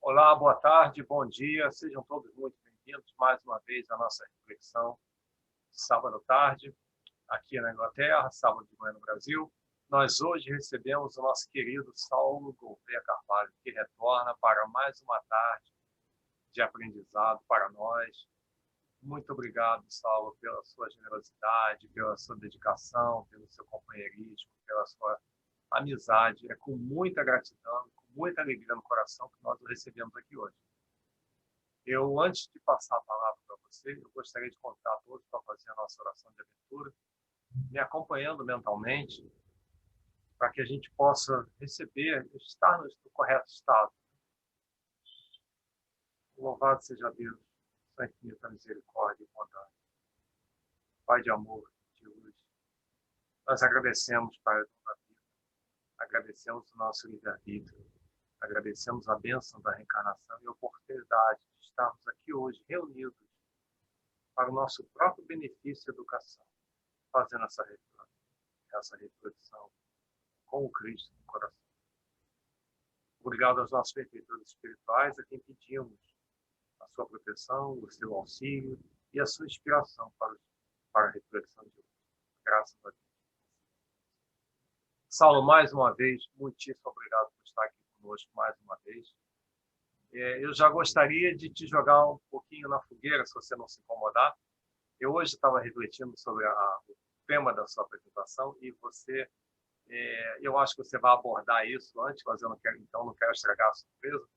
Olá, boa tarde, bom dia, sejam todos muito bem-vindos mais uma vez à nossa reflexão de sábado à tarde, aqui na Inglaterra, sábado de manhã no Brasil. Nós hoje recebemos o nosso querido Saulo Gouveia Carvalho, que retorna para mais uma tarde de aprendizado para nós. Muito obrigado, Saulo, pela sua generosidade, pela sua dedicação, pelo seu companheirismo, pela sua amizade. É com muita gratidão, com muita alegria no coração que nós o recebemos aqui hoje. Antes de passar a palavra para você, eu gostaria de convidar a todos para fazer a nossa oração de abertura, me acompanhando mentalmente, para que a gente possa receber, estar no correto estado. Louvado seja Deus, sua infinita misericórdia e bondade. Pai de amor, de luz, nós agradecemos, Pai, a tua vida, agradecemos o nosso livre-arbítrio, agradecemos a bênção da reencarnação e a oportunidade de estarmos aqui hoje reunidos para o nosso próprio benefício e educação, fazendo essa reflexão com o Cristo no coração. Obrigado aos nossos benfeitores espirituais, a quem pedimos a sua proteção, o seu auxílio e a sua inspiração para a reflexão de hoje. Graças a Deus. Saulo, mais uma vez, muitíssimo obrigado por estar aqui conosco mais uma vez. Eu já gostaria de te jogar um pouquinho na fogueira, se você não se incomodar. Eu hoje estava refletindo sobre o tema da sua apresentação e eu acho que você vai abordar isso antes, mas eu não quero estragar a surpresa.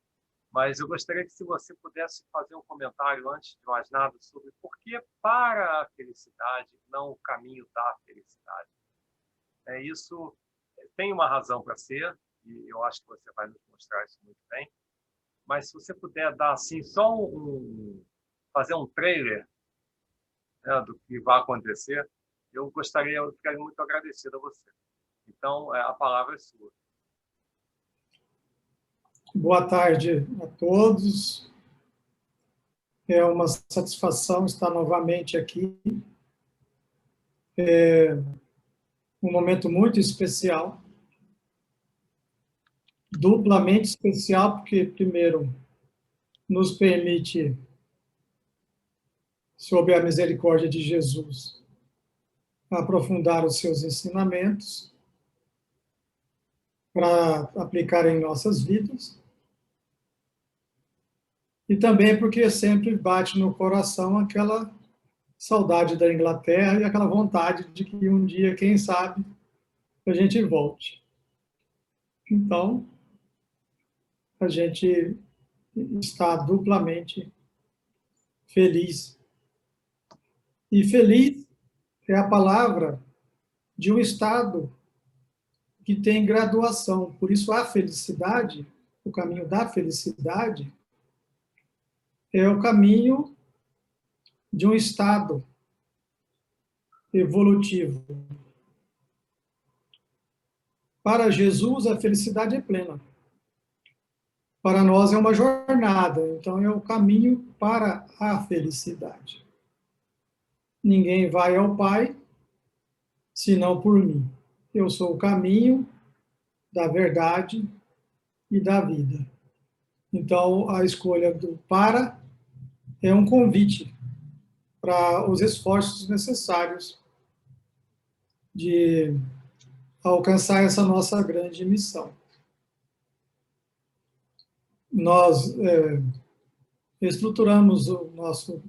Mas eu gostaria que, se você pudesse fazer um comentário, antes de mais nada, sobre por que para a felicidade, não o caminho da felicidade. Isso tem uma razão para ser, e eu acho que você vai nos mostrar isso muito bem. Mas se você puder dar assim, fazer um trailer, né, do que vai acontecer, eu ficaria muito agradecido a você. Então, a palavra é sua. Boa tarde a todos. É uma satisfação estar novamente aqui. É um momento muito especial, duplamente especial, porque, primeiro, nos permite, sob a misericórdia de Jesus, aprofundar os seus ensinamentos para aplicar em nossas vidas. E também porque sempre bate no coração aquela saudade da Inglaterra e aquela vontade de que um dia, quem sabe, a gente volte. Então, a gente está duplamente feliz. E feliz é a palavra de um estado que tem graduação. Por isso, a felicidade, o caminho da felicidade, é o caminho de um estado evolutivo. Para Jesus, a felicidade é plena. Para nós é uma jornada, então é o caminho para a felicidade. Ninguém vai ao Pai senão por mim. Eu sou o caminho da verdade e da vida. Então, a escolha do para é um convite para os esforços necessários de alcançar essa nossa grande missão. Nós estruturamos o nosso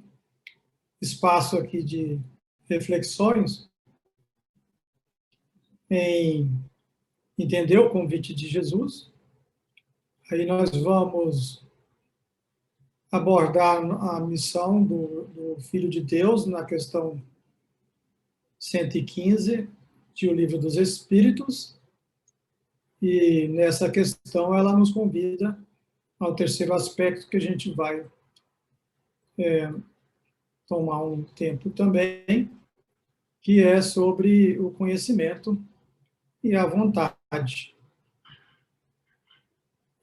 espaço aqui de reflexões em entender o convite de Jesus. Aí nós vamos abordar a missão do Filho de Deus na questão 115 de O Livro dos Espíritos, e nessa questão ela nos convida ao terceiro aspecto que a gente vai tomar um tempo também, que é sobre o conhecimento e a vontade.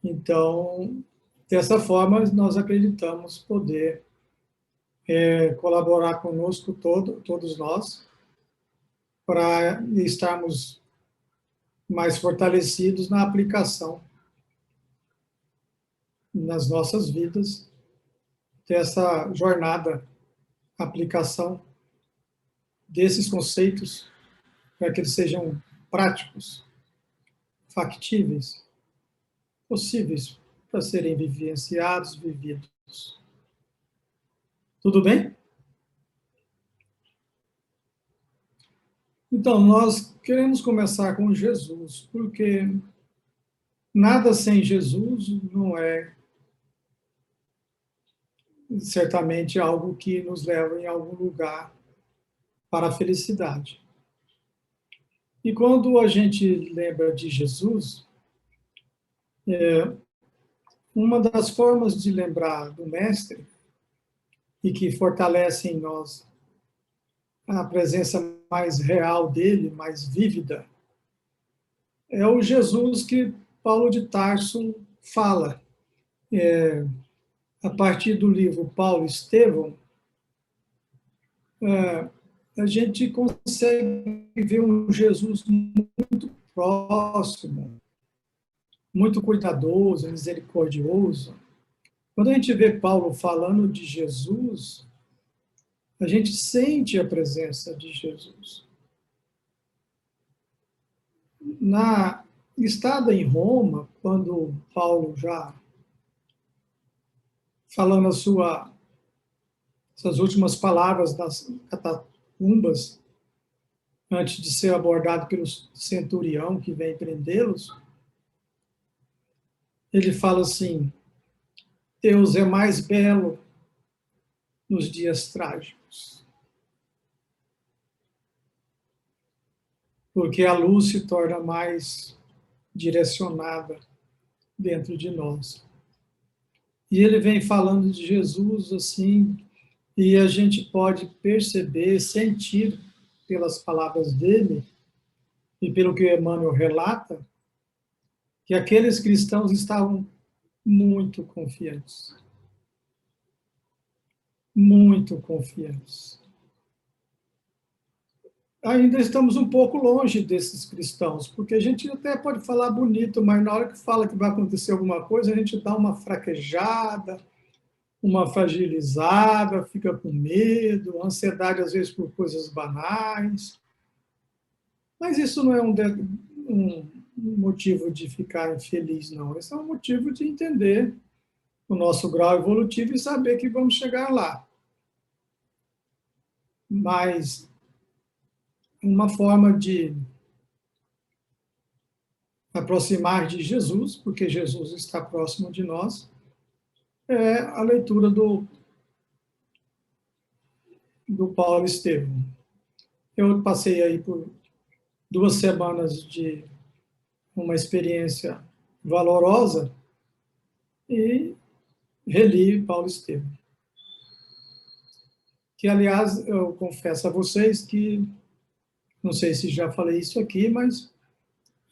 Então, dessa forma, nós acreditamos poder colaborar conosco, todos nós, para estarmos mais fortalecidos na aplicação nas nossas vidas, dessa jornada, aplicação desses conceitos, para que eles sejam práticos, factíveis, possíveis para serem vivenciados, vividos. Tudo bem? Então, nós queremos começar com Jesus, porque nada sem Jesus não é certamente algo que nos leva em algum lugar para a felicidade. E quando a gente lembra de Jesus, uma das formas de lembrar do Mestre e que fortalece em nós a presença mais real dele, mais vívida, é o Jesus que Paulo de Tarso fala. A partir do livro Paulo e Estevão, a gente consegue ver um Jesus muito próximo, muito cuidadoso, misericordioso. Quando a gente vê Paulo falando de Jesus, a gente sente a presença de Jesus. Na estada em Roma, quando Paulo já falando suas últimas palavras nas catacumbas, antes de ser abordado pelo centurião que vem prendê-los, ele fala assim: Deus é mais belo nos dias trágicos, porque a luz se torna mais direcionada dentro de nós. E ele vem falando de Jesus assim, e a gente pode perceber, sentir pelas palavras dele e pelo que Emmanuel relata, que aqueles cristãos estavam muito confiantes. Muito confiantes. Ainda estamos um pouco longe desses cristãos, porque a gente até pode falar bonito, mas na hora que fala que vai acontecer alguma coisa, a gente dá uma fraquejada, uma fragilizada, fica com medo, ansiedade às vezes por coisas banais. Mas isso não é um motivo de ficar infeliz, não. Esse é um motivo de entender o nosso grau evolutivo e saber que vamos chegar lá. Mas uma forma de aproximar de Jesus, porque Jesus está próximo de nós, é a leitura do Paulo Estevão. Eu passei aí por 2 semanas de uma experiência valorosa e reli Paulo Estevão. Que, aliás, eu confesso a vocês que, não sei se já falei isso aqui, mas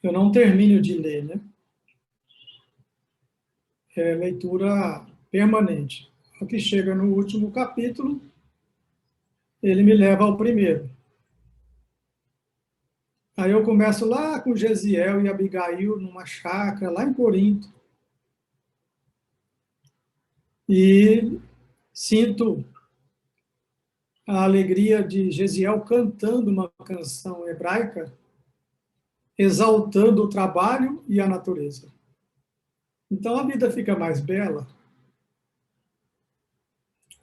eu não termino de ler, né? É leitura permanente. O que chega no último capítulo, ele me leva ao primeiro. Aí eu começo lá com Gesiel e Abigail, numa chácara, lá em Corinto. E sinto a alegria de Gesiel cantando uma canção hebraica, exaltando o trabalho e a natureza. Então a vida fica mais bela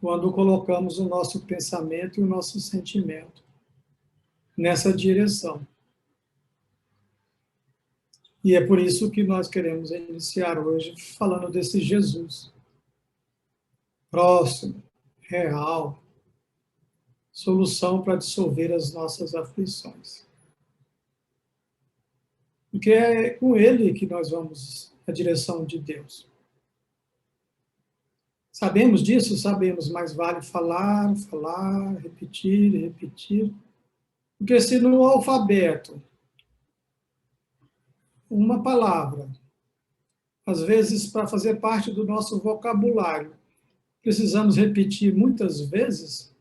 quando colocamos o nosso pensamento e o nosso sentimento nessa direção. E é por isso que nós queremos iniciar hoje falando desse Jesus próximo, real, solução para dissolver as nossas aflições. Porque é com ele que nós vamos na direção de Deus. Sabemos disso? Sabemos, mas vale falar, falar, repetir, repetir. Porque se no alfabeto, uma palavra, às vezes para fazer parte do nosso vocabulário, precisamos repetir muitas vezes,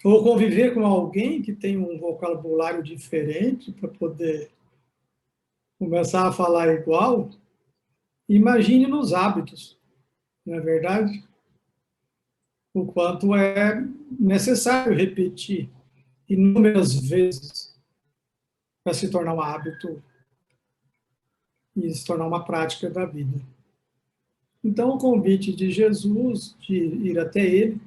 ou conviver com alguém que tem um vocabulário diferente para poder começar a falar igual, Imagine nos hábitos, não é verdade? O quanto é necessário repetir inúmeras vezes para se tornar um hábito e se tornar uma prática da vida. Então, o convite de Jesus de ir até ele,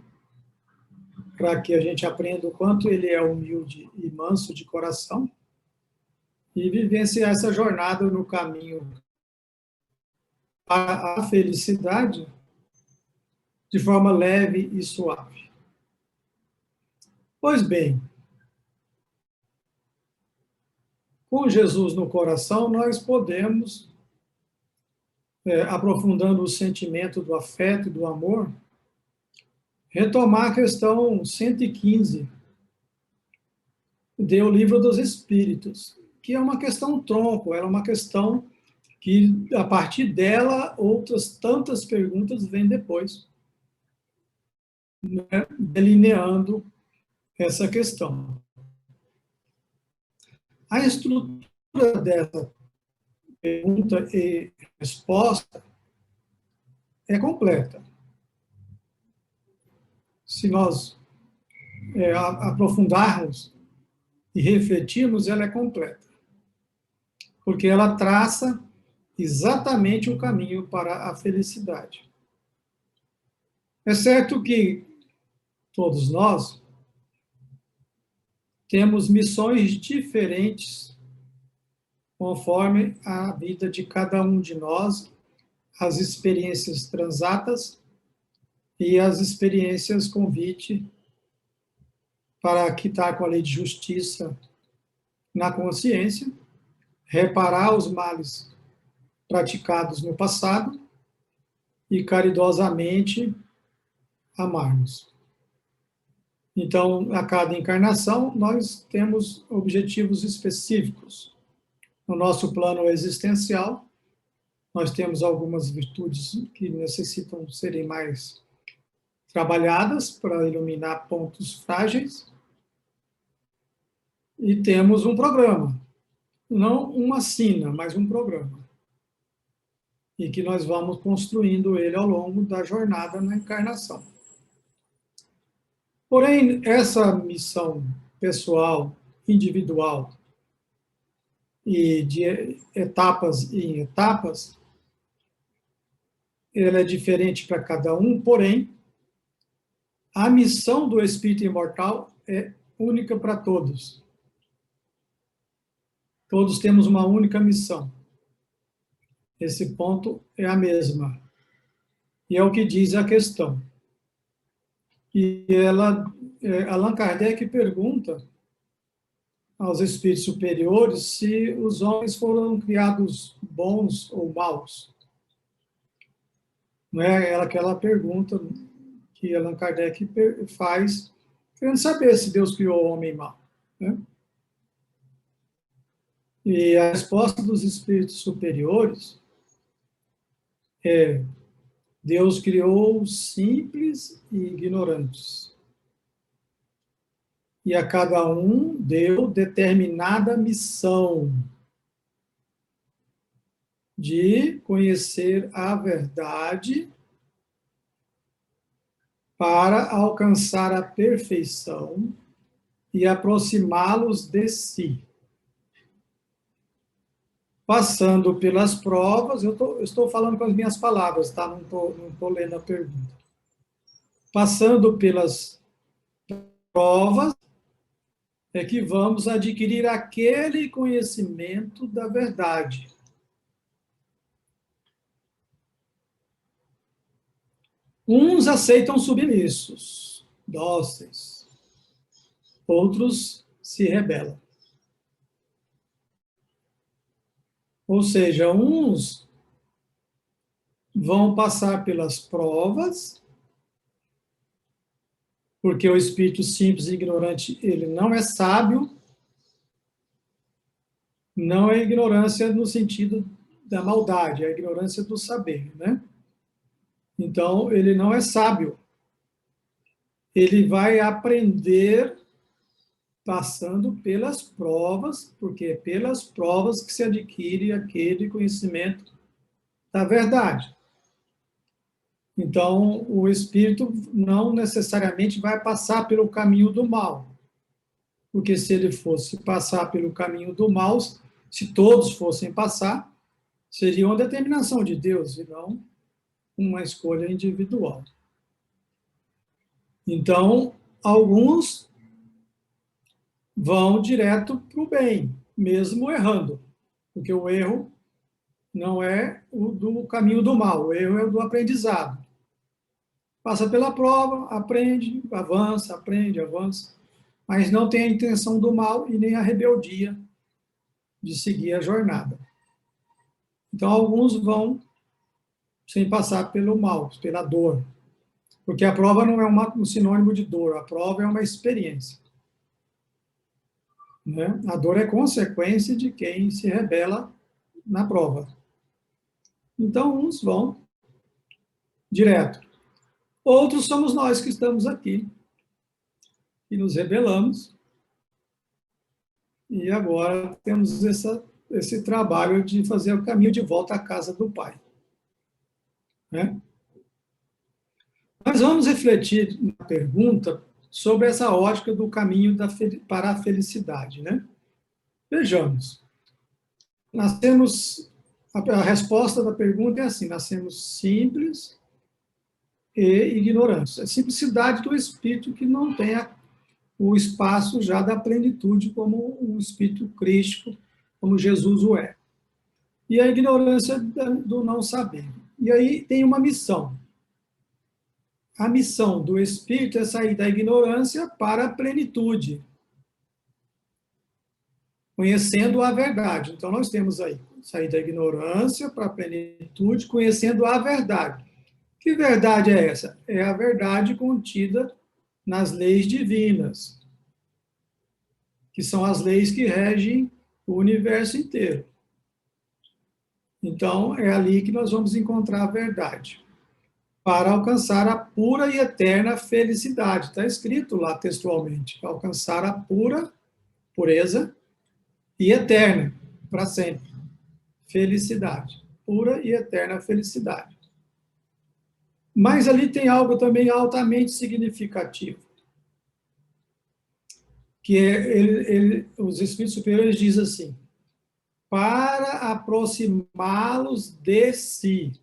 para que a gente aprenda o quanto ele é humilde e manso de coração, e vivenciar essa jornada no caminho para a felicidade de forma leve e suave. Pois bem, com Jesus no coração, nós podemos, aprofundando o sentimento do afeto e do amor, retomar a questão 115 do Livro dos Espíritos, que é uma questão tronco, ela é uma questão que, a partir dela, outras tantas perguntas vêm depois, né, delineando essa questão. A estrutura dessa pergunta e resposta é completa. Se nós aprofundarmos e refletirmos, ela é completa, porque ela traça exatamente o caminho para a felicidade. É certo que todos nós temos missões diferentes conforme a vida de cada um de nós, as experiências transatas e as experiências convite para quitar com a lei de justiça na consciência, reparar os males praticados no passado e caridosamente amarmos. Então, a cada encarnação, nós temos objetivos específicos. No nosso plano existencial, nós temos algumas virtudes que necessitam serem mais trabalhadas para iluminar pontos frágeis. E temos um programa, não uma sina, mas um programa. E que nós vamos construindo ele ao longo da jornada na encarnação. Porém, essa missão pessoal, individual, e de etapas em etapas, ela é diferente para cada um, porém, a missão do espírito imortal é única para todos. Todos temos uma única missão. Esse ponto é a mesma. E é o que diz a questão. E Allan Kardec pergunta aos espíritos superiores se os homens foram criados bons ou maus. Não é aquela pergunta que Allan Kardec faz, querendo saber se Deus criou o homem mau, né? E a resposta dos espíritos superiores é: Deus criou simples e ignorantes. E a cada um deu determinada missão de conhecer a verdade para alcançar a perfeição e aproximá-los de si. Passando pelas provas, eu estou falando com as minhas palavras, tá? Não estou lendo a pergunta. Passando pelas provas, é que vamos adquirir aquele conhecimento da verdade. Uns aceitam submissos, dóceis. Outros se rebelam. Ou seja, uns vão passar pelas provas, porque o espírito simples e ignorante, ele não é sábio, não é ignorância no sentido da maldade, é a ignorância do saber, né? Então, ele não é sábio. Ele vai aprender passando pelas provas, porque é pelas provas que se adquire aquele conhecimento da verdade. Então, o espírito não necessariamente vai passar pelo caminho do mal, porque se ele fosse passar pelo caminho do mal, se todos fossem passar, seria uma determinação de Deus e não uma escolha individual. Então, alguns vão direto para o bem, mesmo errando, porque o erro não é o do caminho do mal, o erro é o do aprendizado. Passa pela prova, aprende, avança, mas não tem a intenção do mal e nem a rebeldia de seguir a jornada. Então, alguns vão sem passar pelo mal, pela dor, porque a prova não é um sinônimo de dor, a prova é uma experiência. Né? A dor é consequência de quem se rebela na prova. Então, uns vão direto. Outros somos nós que estamos aqui, e nos rebelamos, e agora temos esse trabalho de fazer o caminho de volta à casa do Pai. Né? Nós vamos refletir na pergunta sobre essa ótica do caminho para a felicidade. Né? Vejamos. A resposta da pergunta é assim: nascemos simples e ignorantes. É a simplicidade do espírito que não tem o espaço já da plenitude como um espírito crístico, como Jesus o é. E a ignorância do não saber. E aí tem uma missão. A missão do espírito é sair da ignorância para a plenitude, conhecendo a verdade. Então, nós temos aí, sair da ignorância para a plenitude, conhecendo a verdade. Que verdade é essa? É a verdade contida nas leis divinas, que são as leis que regem o universo inteiro. Então, é ali que nós vamos encontrar a verdade, para alcançar a pura e eterna felicidade. Está escrito lá textualmente, alcançar a pureza e eterna, para sempre. Felicidade, pura e eterna felicidade. Mas ali tem algo também altamente significativo, que os espíritos superiores dizem assim: para aproximá-los de si.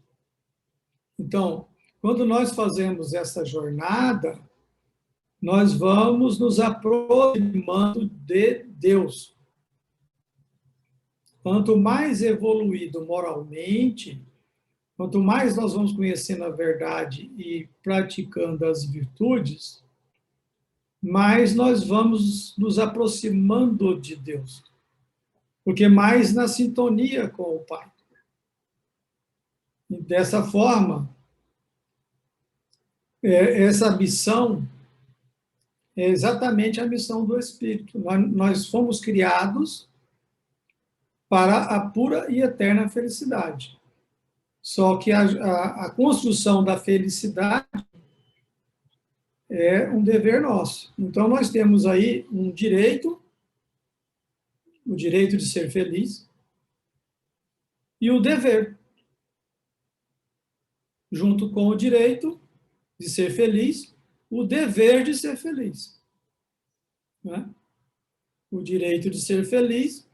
Então, quando nós fazemos essa jornada, nós vamos nos aproximando de Deus. Quanto mais evoluído moralmente, quanto mais nós vamos conhecendo a verdade e praticando as virtudes, mais nós vamos nos aproximando de Deus. Porque mais na sintonia com o Pai. E dessa forma, essa missão é exatamente a missão do Espírito. Nós fomos criados para a pura e eterna felicidade. Só que a construção da felicidade é um dever nosso. Então, nós temos aí um direito, o direito de ser feliz, e o dever, junto com o direito de ser feliz, o dever de ser feliz. Né? O direito de ser feliz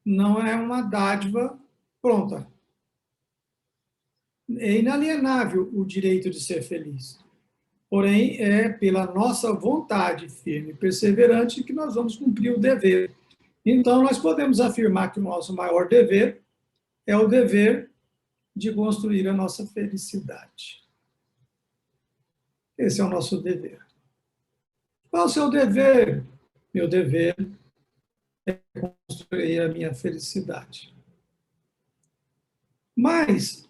não é uma dádiva pronta. É inalienável o direito de ser feliz. Porém, é pela nossa vontade firme e perseverante que nós vamos cumprir o dever. Então, nós podemos afirmar que o nosso maior dever é o dever de construir a nossa felicidade. Esse é o nosso dever. Qual é o seu dever? Meu dever é construir a minha felicidade. Mas,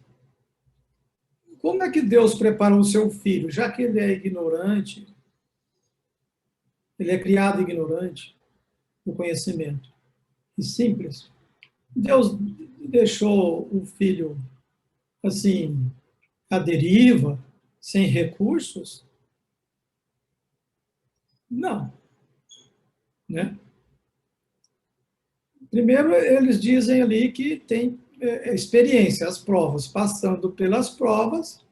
como é que Deus preparou o seu filho? Já que ele é ignorante, ele é criado ignorante do conhecimento e simples, Deus deixou o filho assim, à deriva, sem recursos? Não. Né? Primeiro, eles dizem ali que tem experiência, as provas. Passando pelas provas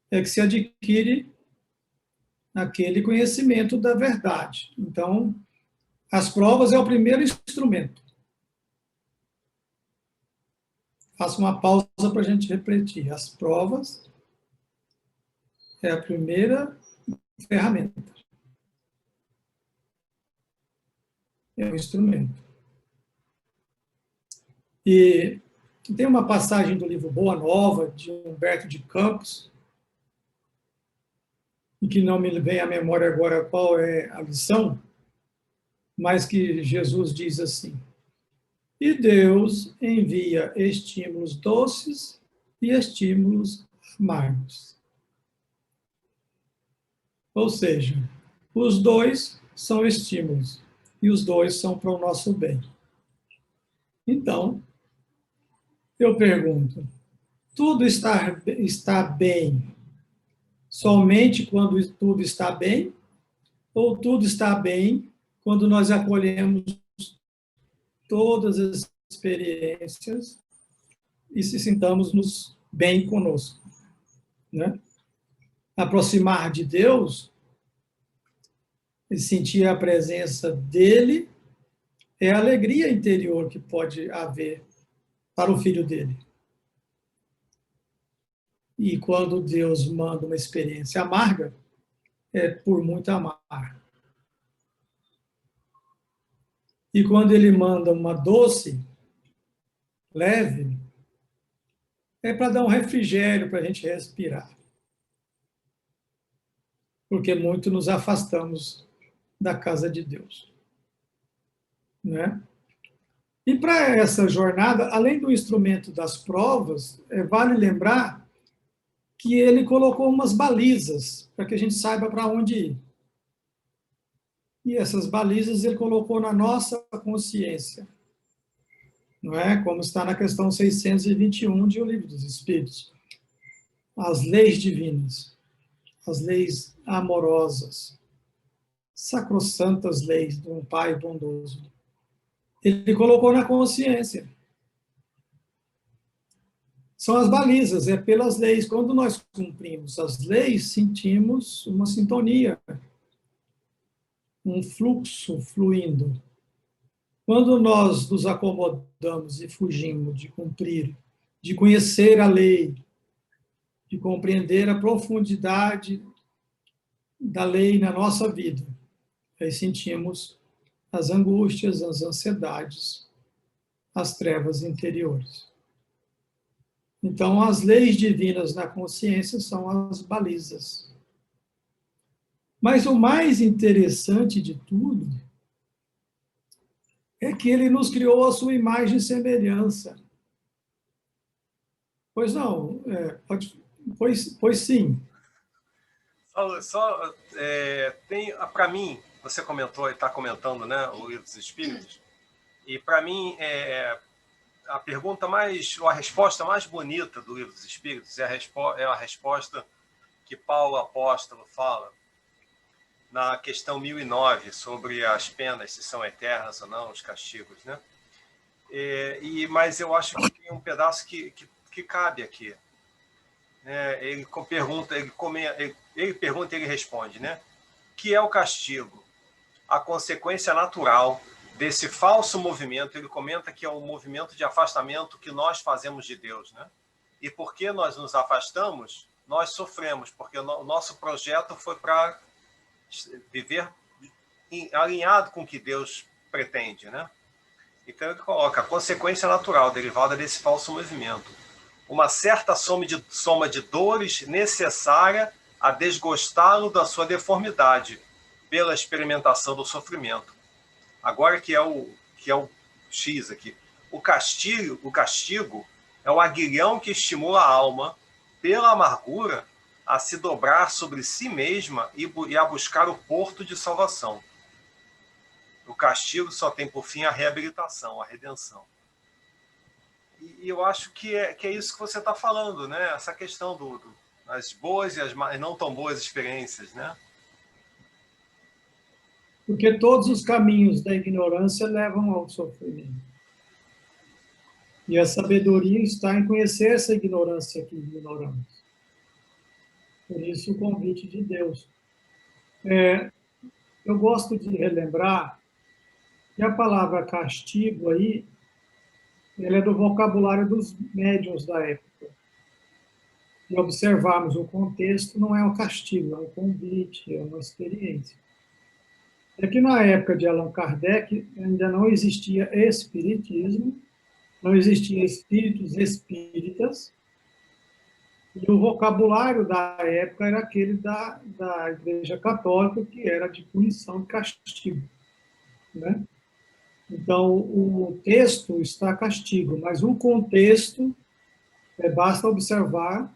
é que se adquire aquele conhecimento da verdade. Então, as provas é o primeiro instrumento. Faço uma pausa para a gente refletir. As provas é a primeira ferramenta. É o instrumento. E tem uma passagem do livro Boa Nova, de Humberto de Campos, e que não me vem à memória agora qual é a lição, mas que Jesus diz assim: e Deus envia estímulos doces e estímulos amargos. Ou seja, os dois são estímulos e os dois são para o nosso bem. Então, eu pergunto, tudo está bem somente quando tudo está bem? Ou tudo está bem quando nós acolhemos todas as experiências e se sintamos-nos bem conosco, né? Aproximar de Deus e sentir a presença dele é a alegria interior que pode haver para o filho dele. E quando Deus manda uma experiência amarga, é por muito amar. E quando ele manda uma doce, leve, é para dar um refrigério para a gente respirar. Porque muito nos afastamos da casa de Deus, né? E para essa jornada, além do instrumento das provas, vale lembrar que ele colocou umas balizas para que a gente saiba para onde ir. E essas balizas ele colocou na nossa consciência, não é? Como está na questão 621 de O Livro dos Espíritos. As leis divinas, as leis amorosas, sacrossantas leis de um Pai bondoso. Ele colocou na consciência. São as balizas, é pelas leis. Quando nós cumprimos as leis, sentimos uma sintonia, um fluxo fluindo. Quando nós nos acomodamos e fugimos de cumprir, de conhecer a lei, de compreender a profundidade da lei na nossa vida, aí sentimos as angústias, as ansiedades, as trevas interiores. Então, as leis divinas na consciência são as balizas. Mas o mais interessante de tudo é que ele nos criou a sua imagem e semelhança. Pois não, pois sim. Tem, para mim, você comentou e está comentando, né, o Livro dos Espíritos, e para mim a pergunta ou a resposta mais bonita do Livro dos Espíritos é a resposta que Paulo Apóstolo fala na questão 1009, sobre as penas, se são eternas ou não, os castigos, né? Mas eu acho que tem um pedaço que cabe aqui. Ele pergunta, ele responde, né? Que é o castigo? A consequência natural desse falso movimento. Ele comenta que é o movimento de afastamento que nós fazemos de Deus, né? E porque nós nos afastamos, nós sofremos, porque o nosso projeto foi para viver alinhado com o que Deus pretende, né? Então ele coloca a consequência natural derivada desse falso movimento, uma certa soma de dores necessária a desgostá-lo da sua deformidade pela experimentação do sofrimento. Agora que é o X aqui. O castigo é o aguilhão que estimula a alma, pela amargura, a se dobrar sobre si mesma e a buscar o porto de salvação. O castigo só tem por fim a reabilitação, a redenção. E eu acho que é isso que você está falando, né? Essa questão das boas e as não tão boas experiências, né? Porque todos os caminhos da ignorância levam ao sofrimento. E a sabedoria está em conhecer essa ignorância que ignoramos. Por isso o convite de Deus. Eu gosto de relembrar que a palavra castigo aí, ela é do vocabulário dos médiuns da época. E observarmos o contexto, não é um castigo, é um convite, é uma experiência. É que na época de Allan Kardec ainda não existia espiritismo, não existia espíritos espíritas, e o vocabulário da época era aquele da Igreja Católica, que era de punição e castigo, né? Então, o texto está castigo, mas o contexto, basta observar,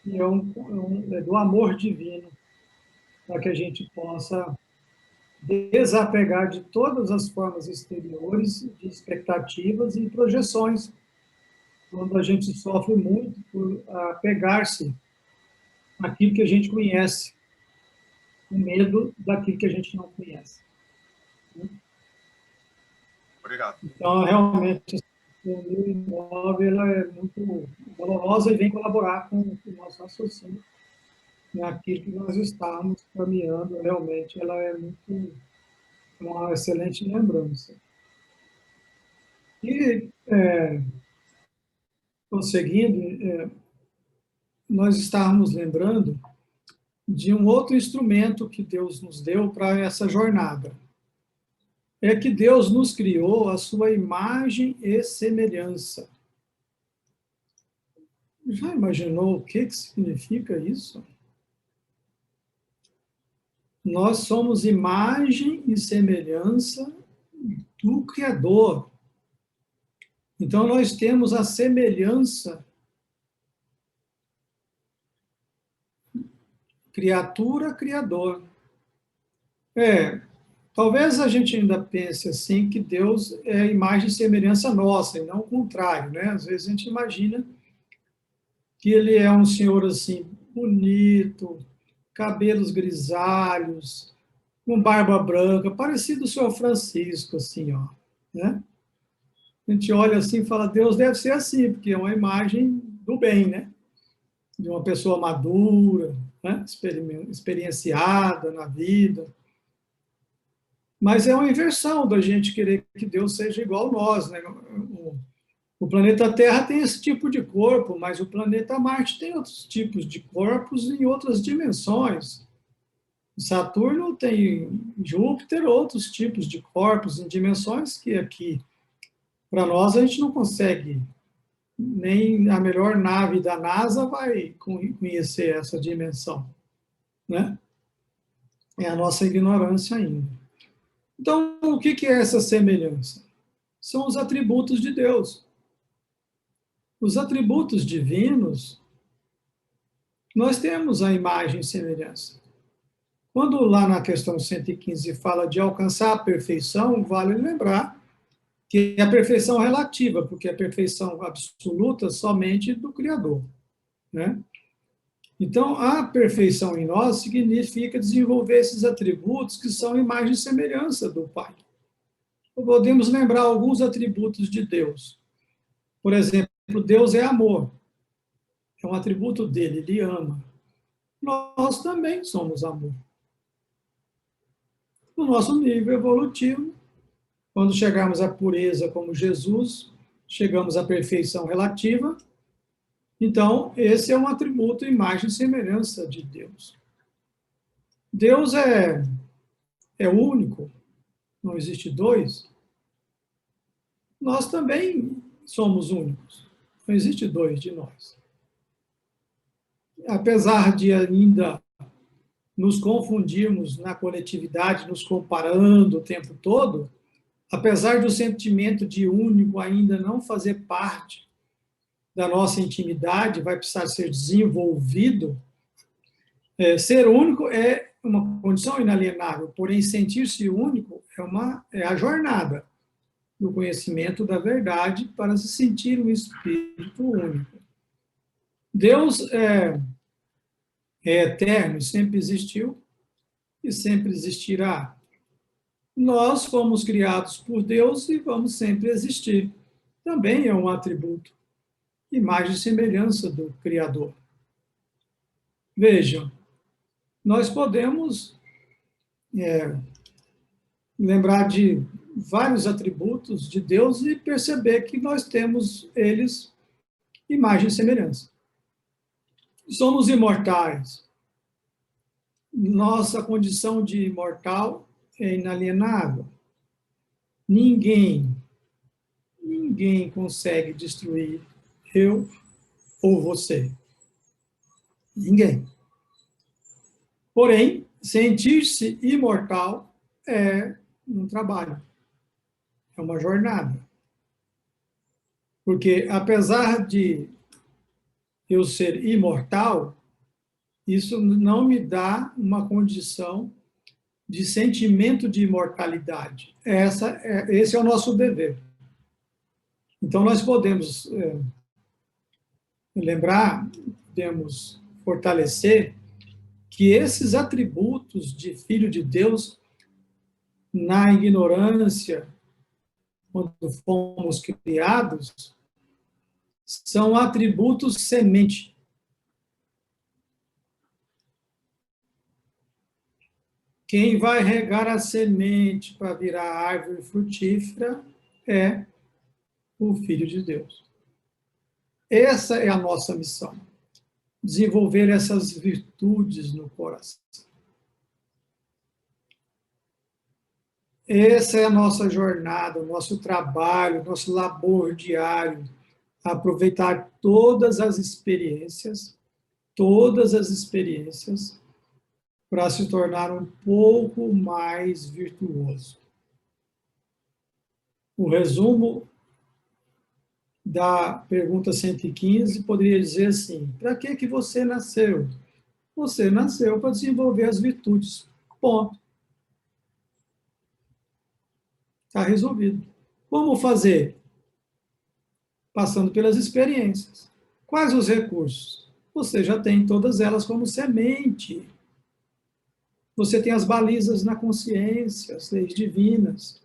que é do amor divino, para que a gente possa desapegar de todas as formas exteriores, de expectativas e projeções, quando a gente sofre muito por apegar-se àquilo que a gente conhece, com medo daquilo que a gente não conhece. Obrigado. Então, realmente, a 2009 ela é muito valorosa e vem colaborar com o nosso raciocínio naquilo que nós estamos caminhando. Realmente, ela é uma excelente lembrança. E, prosseguindo, nós estávamos lembrando de um outro instrumento que Deus nos deu para essa jornada. É que Deus nos criou a sua imagem e semelhança. Já imaginou o que significa isso? Nós somos imagem e semelhança do Criador. Então, nós temos a semelhança criatura-criador. Talvez a gente ainda pense assim que Deus é imagem e semelhança nossa, e não o contrário, né? Às vezes a gente imagina que ele é um senhor assim, bonito, cabelos grisalhos, com barba branca, parecido o senhor Francisco, assim, ó, né? A gente olha assim e fala, Deus deve ser assim, porque é uma imagem do bem, né? De uma pessoa madura, né? Experienciada na vida. Mas é uma inversão da gente querer que Deus seja igual a nós, né? O planeta Terra tem esse tipo de corpo, mas o planeta Marte tem outros tipos de corpos em outras dimensões. Saturno tem, Júpiter, outros tipos de corpos em dimensões que aqui, para nós, a gente não consegue, nem a melhor nave da NASA vai conhecer essa dimensão, né? É a nossa ignorância ainda. Então, o que é essa semelhança? São os atributos de Deus. Os atributos divinos, nós temos a imagem e semelhança. Quando lá na questão 115 fala de alcançar a perfeição, vale lembrar que é a perfeição relativa, porque a perfeição absoluta somente do Criador, né? Então, a perfeição em nós significa desenvolver esses atributos que são imagem e semelhança do Pai. Podemos lembrar alguns atributos de Deus. Por exemplo, Deus é amor. É um atributo dele, ele ama. Nós também somos amor. No nosso nível evolutivo, quando chegarmos à pureza como Jesus, chegamos à perfeição relativa. Então, esse é um atributo, imagem e semelhança de Deus. Deus é único, não existe dois. Nós também somos únicos, não existe dois de nós. Apesar de ainda nos confundirmos na coletividade, nos comparando o tempo todo, apesar do sentimento de único ainda não fazer parte da nossa intimidade, vai precisar ser desenvolvido, ser único é uma condição inalienável, porém sentir-se único é a jornada do conhecimento da verdade para se sentir um espírito único. Deus é eterno, sempre existiu e sempre existirá. Nós fomos criados por Deus e vamos sempre existir. também é um atributo, imagem e semelhança do Criador. Vejam, nós podemos lembrar de vários atributos de Deus e perceber que nós temos eles imagem e semelhança. Somos imortais. Nossa condição de imortal é inalienável. Ninguém consegue destruir eu ou você. Ninguém. Porém, sentir-se imortal é um trabalho, é uma jornada. Porque, apesar de eu ser imortal, isso não me dá uma condição de sentimento de imortalidade. Esse é o nosso dever. Então, nós podemos lembrar, podemos fortalecer que esses atributos de filho de Deus, na ignorância, quando fomos criados, são atributos semente. Quem vai regar a semente para virar árvore frutífera é o Filho de Deus. Essa é a nossa missão, desenvolver essas virtudes no coração. Essa é a nossa jornada, o nosso trabalho, o nosso labor diário, aproveitar todas as experiências para se tornar um pouco mais virtuoso. O resumo da pergunta 115 poderia dizer assim: para que você nasceu? Você nasceu para desenvolver as virtudes. Ponto. Está resolvido. Como fazer? Passando pelas experiências. Quais os recursos? Você já tem todas elas como semente. Você tem as balizas na consciência, as leis divinas.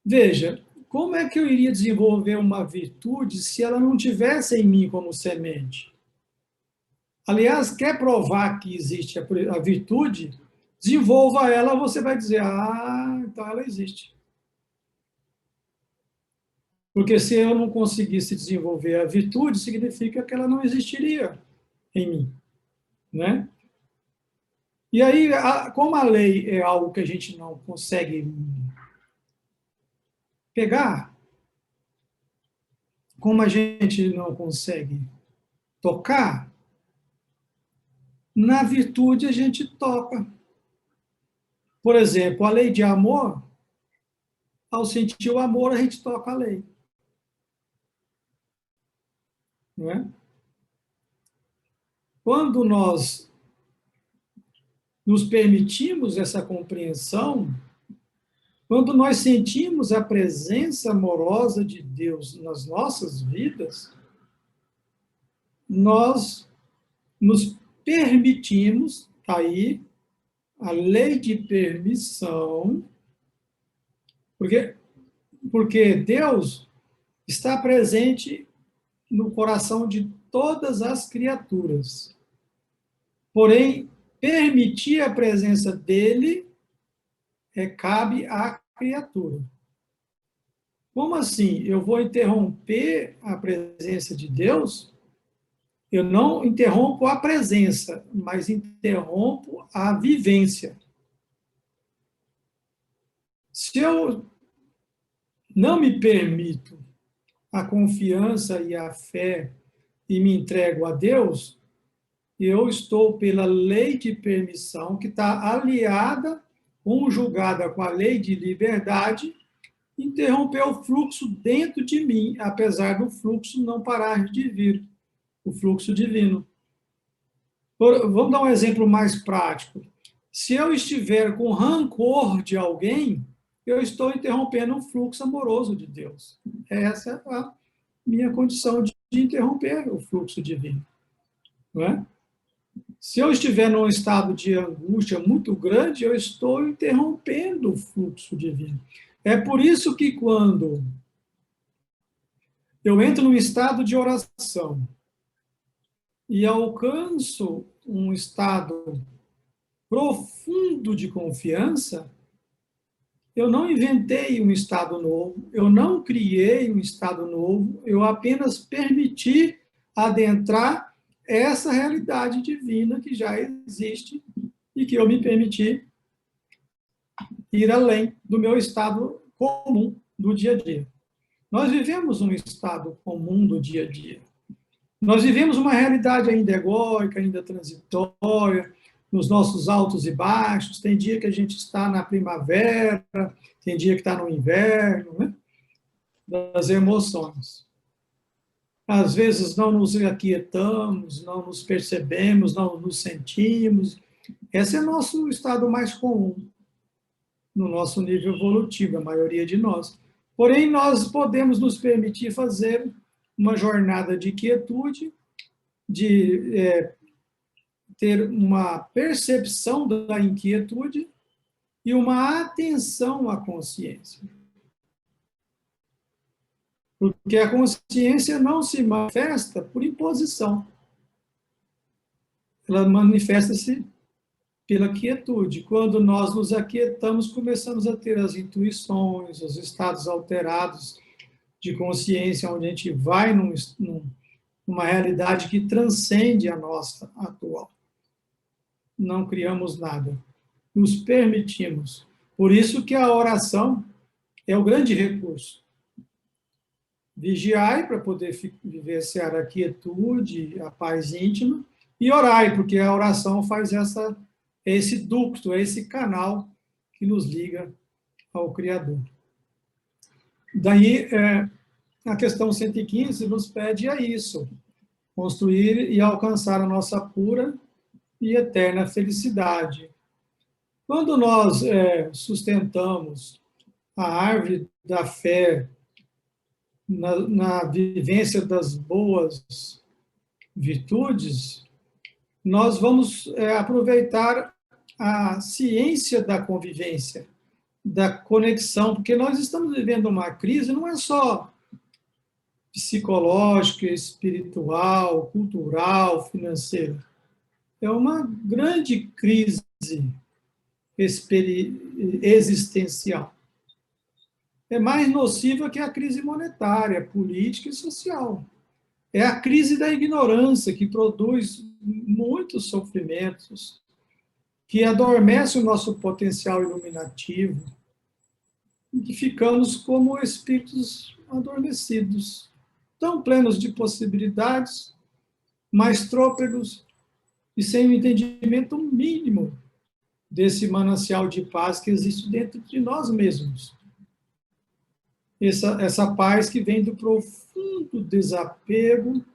Veja, como é que eu iria desenvolver uma virtude se ela não tivesse em mim como semente? Aliás, quer provar que existe a virtude? Desenvolva ela, você vai dizer, então ela existe. Porque se eu não conseguisse desenvolver a virtude, significa que ela não existiria em mim, né? E aí, como a lei é algo que a gente não consegue pegar, como a gente não consegue tocar, na virtude a gente toca. Por exemplo, a lei de amor, ao sentir o amor, a gente toca a lei. Não é? Quando nós nos permitimos essa compreensão, quando nós sentimos a presença amorosa de Deus nas nossas vidas, nós nos permitimos, aí, a lei de permissão, porque Deus está presente no coração de todas as criaturas. Porém, permitir a presença dele cabe à criatura. Como assim? Eu vou interromper a presença de Deus? Eu não interrompo a presença, mas interrompo a vivência. Se eu não me permito a confiança e a fé e me entrego a Deus, eu estou pela lei de permissão, que está aliada, conjugada com a lei de liberdade, interromper o fluxo dentro de mim, apesar do fluxo não parar de vir, o fluxo divino. Vamos dar um exemplo mais prático. Se eu estiver com rancor de alguém, eu estou interrompendo um fluxo amoroso de Deus. Essa é a minha condição de interromper o fluxo divino. Não é? Se eu estiver num estado de angústia muito grande, eu estou interrompendo o fluxo divino. É por isso que quando eu entro num estado de oração e alcanço um estado profundo de confiança, eu não inventei um estado novo, eu não criei um estado novo, eu apenas permiti adentrar essa realidade divina que já existe e que eu me permiti ir além do meu estado comum do dia a dia. Nós vivemos um estado comum do dia a dia. Nós vivemos uma realidade ainda egóica, ainda transitória, nos nossos altos e baixos. Tem dia que a gente está na primavera, tem dia que está no inverno, né? Das emoções. Às vezes não nos aquietamos, não nos percebemos, não nos sentimos. Esse é o nosso estado mais comum, no nosso nível evolutivo, a maioria de nós. Porém, nós podemos nos permitir fazer uma jornada de quietude, de ter uma percepção da inquietude e uma atenção à consciência. Porque a consciência não se manifesta por imposição. Ela manifesta-se pela quietude. Quando nós nos aquietamos, começamos a ter as intuições, os estados alterados de consciência, onde a gente vai numa realidade que transcende a nossa atual. Não criamos nada, nos permitimos. Por isso que a oração é o grande recurso. Vigiai para poder vivenciar a quietude, a paz íntima, e orai, porque a oração faz esse ducto, esse canal que nos liga ao Criador. Daí, a questão 115 nos pede a isso, construir e alcançar a nossa pura e eterna felicidade. Quando nós sustentamos a árvore da fé na vivência das boas virtudes, nós vamos aproveitar a ciência da convivência, da conexão, porque nós estamos vivendo uma crise, não é só psicológica, espiritual, cultural, financeira. É uma grande crise existencial. É mais nociva que a crise monetária, política e social. É a crise da ignorância que produz muitos sofrimentos, que adormece o nosso potencial iluminativo, e que ficamos como espíritos adormecidos, tão plenos de possibilidades, mas trôpegos e sem o entendimento mínimo desse manancial de paz que existe dentro de nós mesmos. Essa paz que vem do profundo desapego,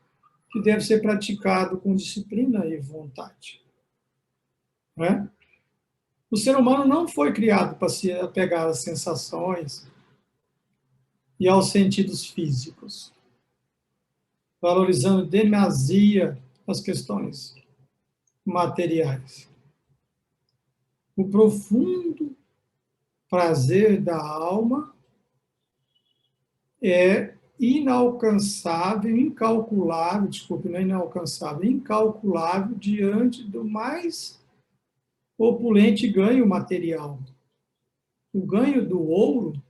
que deve ser praticado com disciplina e vontade. Não é? O ser humano não foi criado para se apegar às sensações e aos sentidos físicos, valorizando demasia as questões materiais. O profundo prazer da alma é inalcançável, incalculável, desculpe, não é inalcançável, incalculável diante do mais opulente ganho material. O ganho do ouro,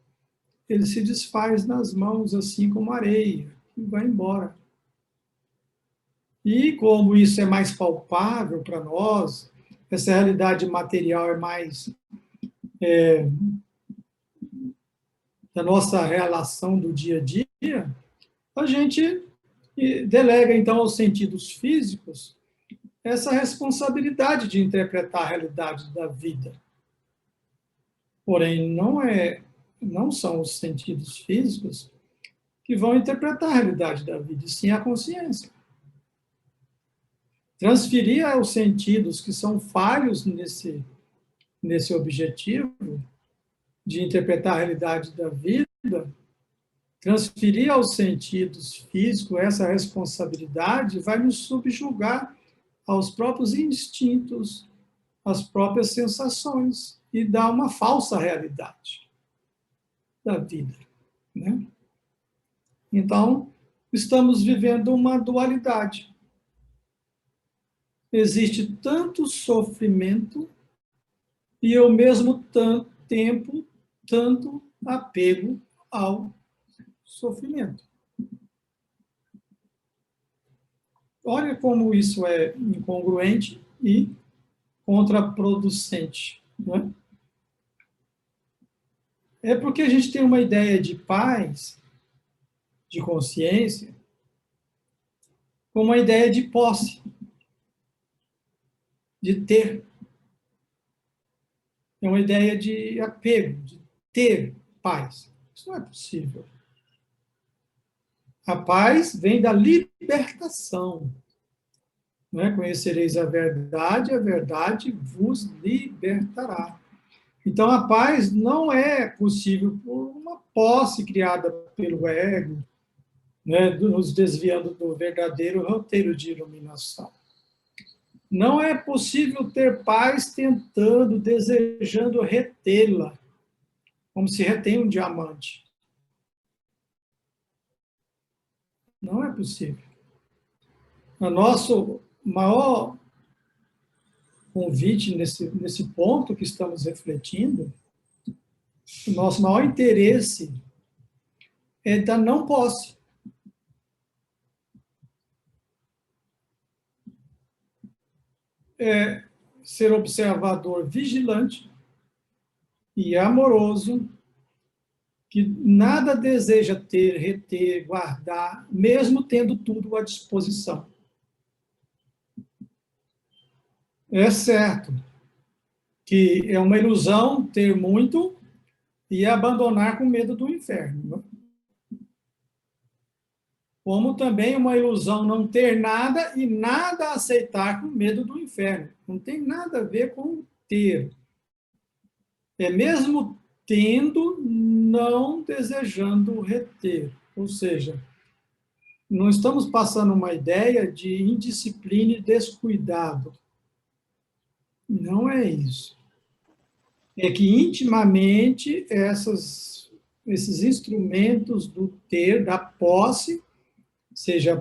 ele se desfaz nas mãos, assim como areia, e vai embora. E como isso é mais palpável para nós, essa realidade material é mais da nossa relação do dia a dia, a gente delega, então, aos sentidos físicos essa responsabilidade de interpretar a realidade da vida. Porém, não são os sentidos físicos que vão interpretar a realidade da vida, e sim a consciência. Transferir aos sentidos que são falhos nesse objetivo de interpretar a realidade da vida, transferir aos sentidos físicos essa responsabilidade vai nos subjugar aos próprios instintos, às próprias sensações, e dar uma falsa realidade da vida, né? Então, estamos vivendo uma dualidade. Existe tanto sofrimento e, ao mesmo tempo, tanto apego ao sofrimento. Olha como isso é incongruente e contraproducente. Não é? É porque a gente tem uma ideia de paz, de consciência, como uma ideia de posse, de ter. É uma ideia de apego, de ter paz. Isso não é possível. A paz vem da libertação. Não é? Conhecereis a verdade vos libertará. Então, a paz não é possível por uma posse criada pelo ego, né, nos desviando do verdadeiro roteiro de iluminação. Não é possível ter paz tentando, desejando retê-la, como se retém um diamante. Não é possível. O nosso maior convite nesse ponto que estamos refletindo, o nosso maior interesse é da não posse. É ser observador vigilante e amoroso, que nada deseja ter, reter, guardar, mesmo tendo tudo à disposição. É certo que é uma ilusão ter muito e abandonar com medo do inferno. Como também é uma ilusão não ter nada e nada aceitar com medo do inferno. Não tem nada a ver com ter. É mesmo tendo, não desejando reter. Ou seja, não estamos passando uma ideia de indisciplina e descuidado. Não é isso. É que intimamente esses instrumentos do ter, da posse, sejam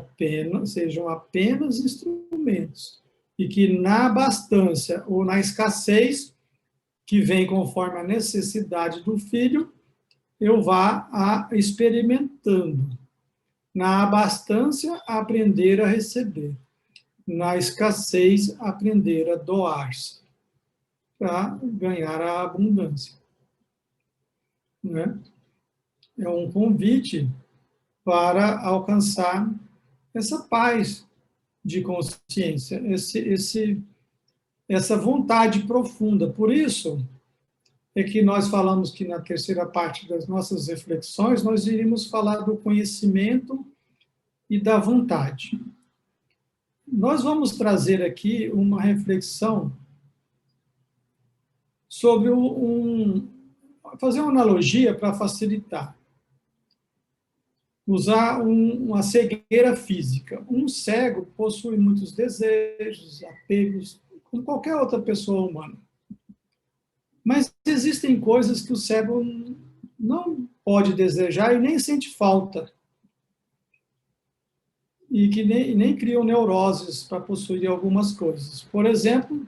apenas instrumentos. E que na abastança ou na escassez, que vem conforme a necessidade do filho, eu vá experimentando. Na abastança, aprender a receber. Na escassez, aprender a doar-se, para ganhar a abundância. Né? É um convite para alcançar essa paz de consciência, essa vontade profunda. Por isso é que nós falamos que na terceira parte das nossas reflexões nós iríamos falar do conhecimento e da vontade. Nós vamos trazer aqui uma reflexão sobre fazer uma analogia para facilitar. Usar uma cegueira física. Um cego possui muitos desejos, apegos, como qualquer outra pessoa humana. Mas existem coisas que o cego não pode desejar e nem sente falta. E que nem criam neuroses para possuir algumas coisas. Por exemplo,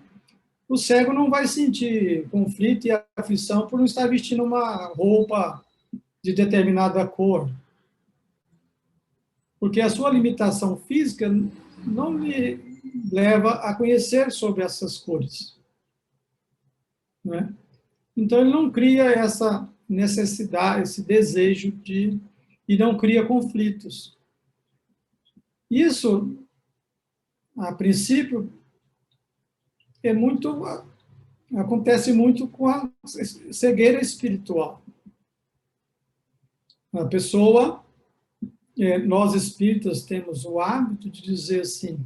o cego não vai sentir conflito e aflição por não estar vestindo uma roupa de determinada cor, porque a sua limitação física não lhe leva a conhecer sobre essas cores. Né? Então, ele não cria essa necessidade, esse desejo e não cria conflitos. Isso, a princípio, acontece muito com a cegueira espiritual. A pessoa, nós espíritas temos o hábito de dizer assim,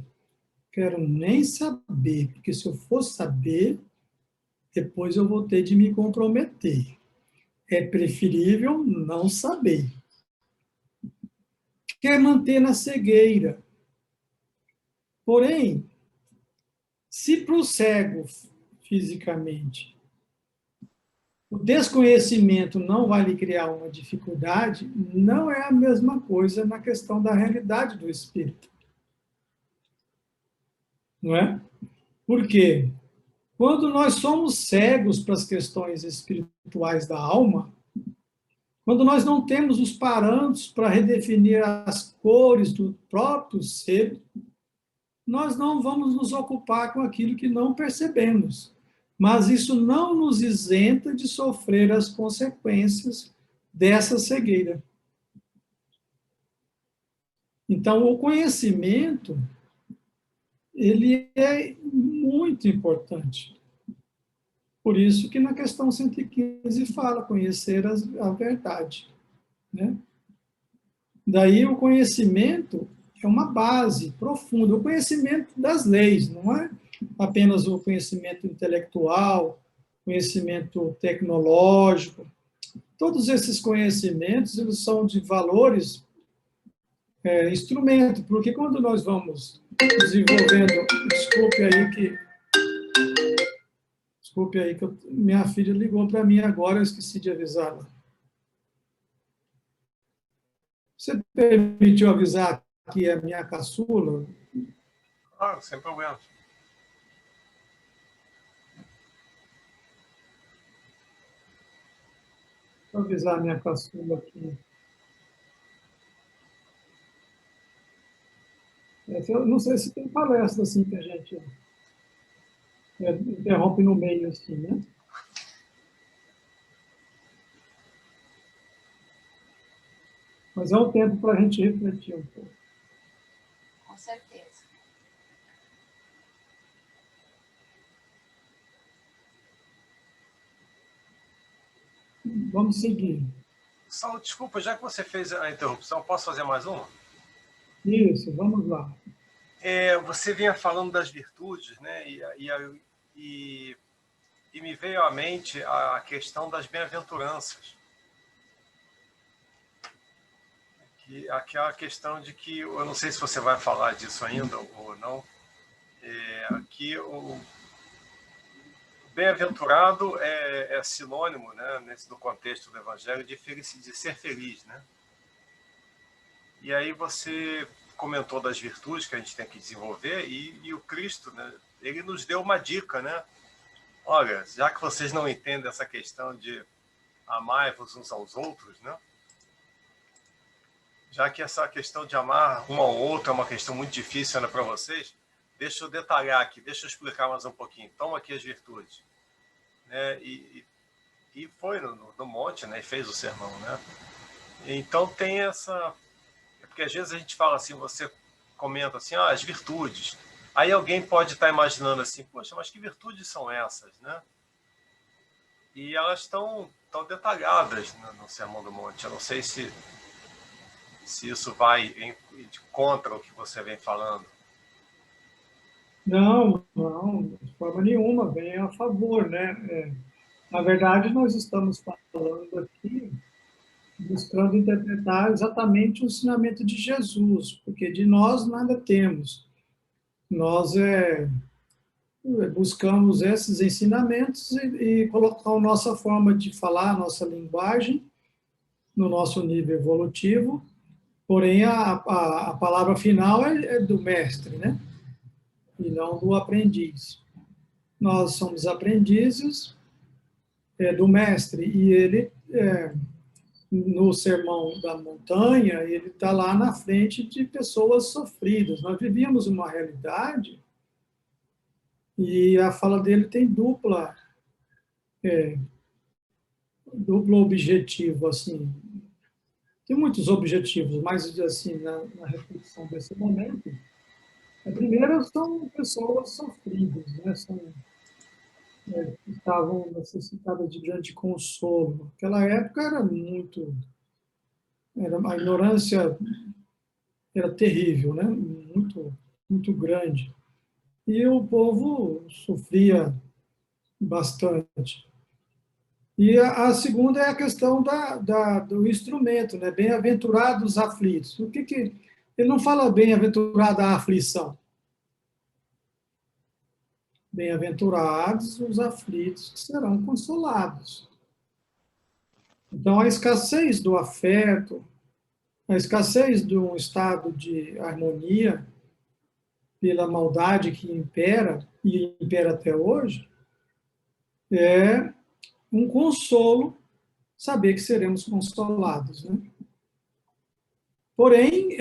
quero nem saber, porque se eu for saber, depois eu vou ter de me comprometer. É preferível não saber. Quer manter na cegueira. Porém, se para o cego, fisicamente, o desconhecimento não vai lhe criar uma dificuldade, não é a mesma coisa na questão da realidade do espírito. Não é? Por quê? Quando nós somos cegos para as questões espirituais da alma, quando nós não temos os parâmetros para redefinir as cores do próprio ser, nós não vamos nos ocupar com aquilo que não percebemos. Mas isso não nos isenta de sofrer as consequências dessa cegueira. Então, o conhecimento, ele é muito importante. Por isso que na questão 115 fala conhecer a verdade. Né? Daí o conhecimento é uma base profunda, o conhecimento das leis, não é apenas o conhecimento intelectual, conhecimento tecnológico. Todos esses conhecimentos, eles são de valores, instrumento, porque quando nós vamos desenvolvendo, desculpe aí que minha filha ligou para mim agora, eu esqueci de avisá-la. Você permitiu avisar que é a minha caçula? Ah, sem problema. Vou avisar a minha caçula aqui. Eu não sei se tem palestra assim que a gente interrompe no meio assim, né? Mas é um tempo para a gente refletir um pouco. Com certeza. Vamos seguir. Saulo, desculpa, já que você fez a interrupção, posso fazer mais uma? Isso, vamos lá. Você vinha falando das virtudes, né? E me veio à mente a questão das bem-aventuranças. Aquela questão de que, eu não sei se você vai falar disso ainda ou não, que o bem-aventurado é sinônimo, né, no contexto do Evangelho, de ser feliz. Né? E aí você comentou das virtudes que a gente tem que desenvolver, e o Cristo, né, ele nos deu uma dica, né? Olha, já que vocês não entendem essa questão de amai-vos uns aos outros, né? Já que essa questão de amar um ao outro é uma questão muito difícil ainda para vocês, deixa eu detalhar aqui, deixa eu explicar mais um pouquinho. Toma aqui as virtudes. Né? E foi no monte, né? E fez o sermão. Né? Então tem essa... Porque às vezes a gente fala assim, você comenta assim, as virtudes. Aí alguém pode estar imaginando assim, poxa, mas que virtudes são essas? Né? E elas estão detalhadas no Sermão do Monte. Eu não sei se isso vai contra o que você vem falando. Não, de forma nenhuma, vem a favor, né? Na verdade, nós estamos falando aqui, buscando interpretar exatamente o ensinamento de Jesus, porque de nós nada temos. Nós buscamos esses ensinamentos e colocar a nossa forma de falar, a nossa linguagem, no nosso nível evolutivo, porém a palavra final é do mestre, né? E não do aprendiz. Nós somos aprendizes do mestre, e ele, no Sermão da Montanha, ele está lá na frente de pessoas sofridas. Nós vivíamos uma realidade, e a fala dele tem duplo objetivo, assim. Tem muitos objetivos, mas, assim, na reflexão desse momento, a primeira são pessoas sofridas, né? Que estavam necessitadas de grande consolo. Naquela época a ignorância era terrível, né? Muito grande. E o povo sofria bastante. E a segunda é a questão do instrumento, né? Bem-aventurados aflitos. Ele não fala bem-aventurada a aflição. Bem-aventurados os aflitos que serão consolados. Então, a escassez do afeto, a escassez de um estado de harmonia pela maldade que impera, e impera até hoje, é um consolo saber que seremos consolados, né? Porém,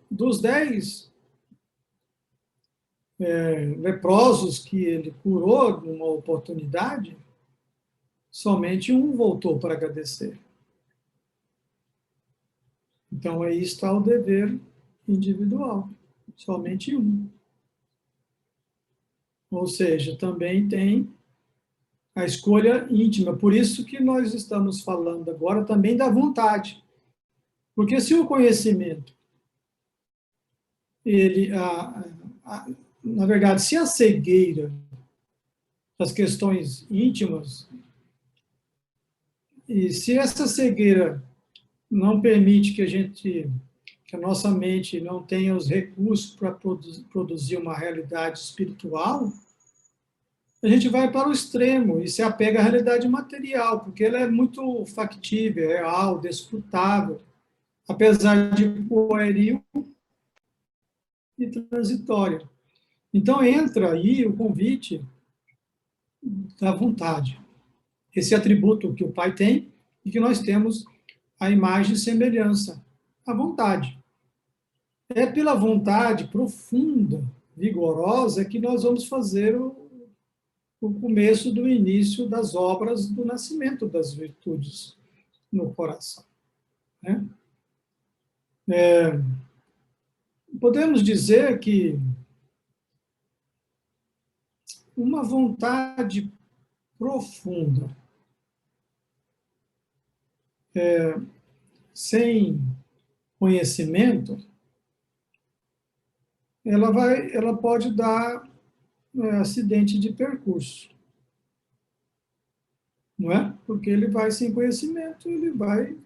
dos 10 leprosos que ele curou numa oportunidade, somente um voltou para agradecer. Então, aí está o dever individual, somente um. Ou seja, também tem a escolha íntima. Por isso que nós estamos falando agora também da vontade. Porque se o conhecimento, ele, na verdade, se a cegueira das questões íntimas, e se essa cegueira não permite que a nossa mente não tenha os recursos para produzir uma realidade espiritual, a gente vai para o extremo e se apega à realidade material, porque ela é muito factível, real, desfrutável, apesar de pueril e transitória. Então entra aí o convite da vontade, esse atributo que o Pai tem e que nós temos a imagem e semelhança, a vontade. É pela vontade profunda, vigorosa, que nós vamos fazer o começo do início das obras do nascimento das virtudes no coração, né? Podemos dizer que uma vontade profunda, sem conhecimento, ela pode dar acidente de percurso, não é? Porque ele vai sem conhecimento, ele vai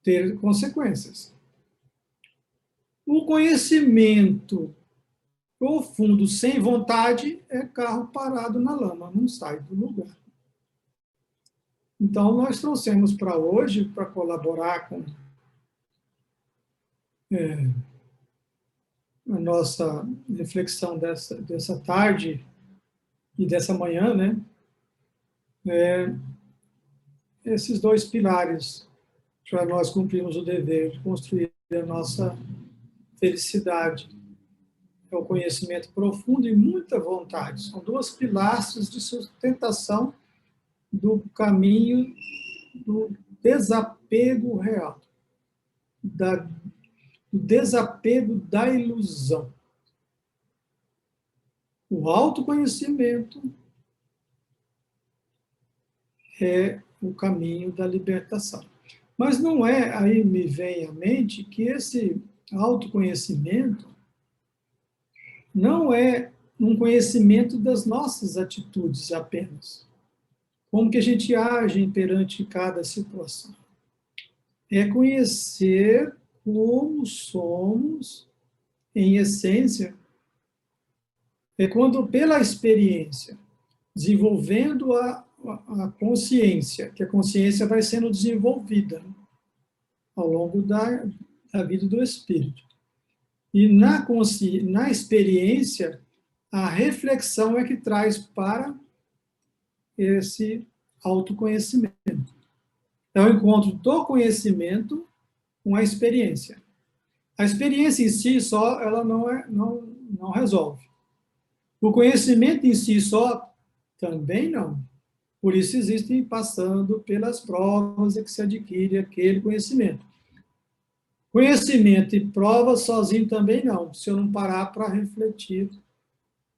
ter consequências. O conhecimento profundo, sem vontade, é carro parado na lama, não sai do lugar. Então, nós trouxemos para hoje, para colaborar com a nossa reflexão dessa tarde e dessa manhã, né? Esses dois pilares para nós cumprirmos o dever de construir a nossa felicidade. É o conhecimento profundo e muita vontade. São duas pilastras de sustentação do caminho do desapego real, do desapego da ilusão. O autoconhecimento é o caminho da libertação. Mas não é, aí me vem à mente, que esse autoconhecimento não é um conhecimento das nossas atitudes apenas. Como que a gente age perante cada situação. É conhecer como somos, em essência, é quando, pela experiência, desenvolvendo a consciência, que a consciência vai sendo desenvolvida ao longo da vida do espírito. E na experiência, a reflexão é que traz para esse autoconhecimento. É o encontro do conhecimento com a experiência. A experiência em si só, ela não resolve. O conhecimento em si só, também não. Por isso existem passando pelas provas que se adquire aquele conhecimento. Conhecimento e prova sozinho também não, se eu não parar para refletir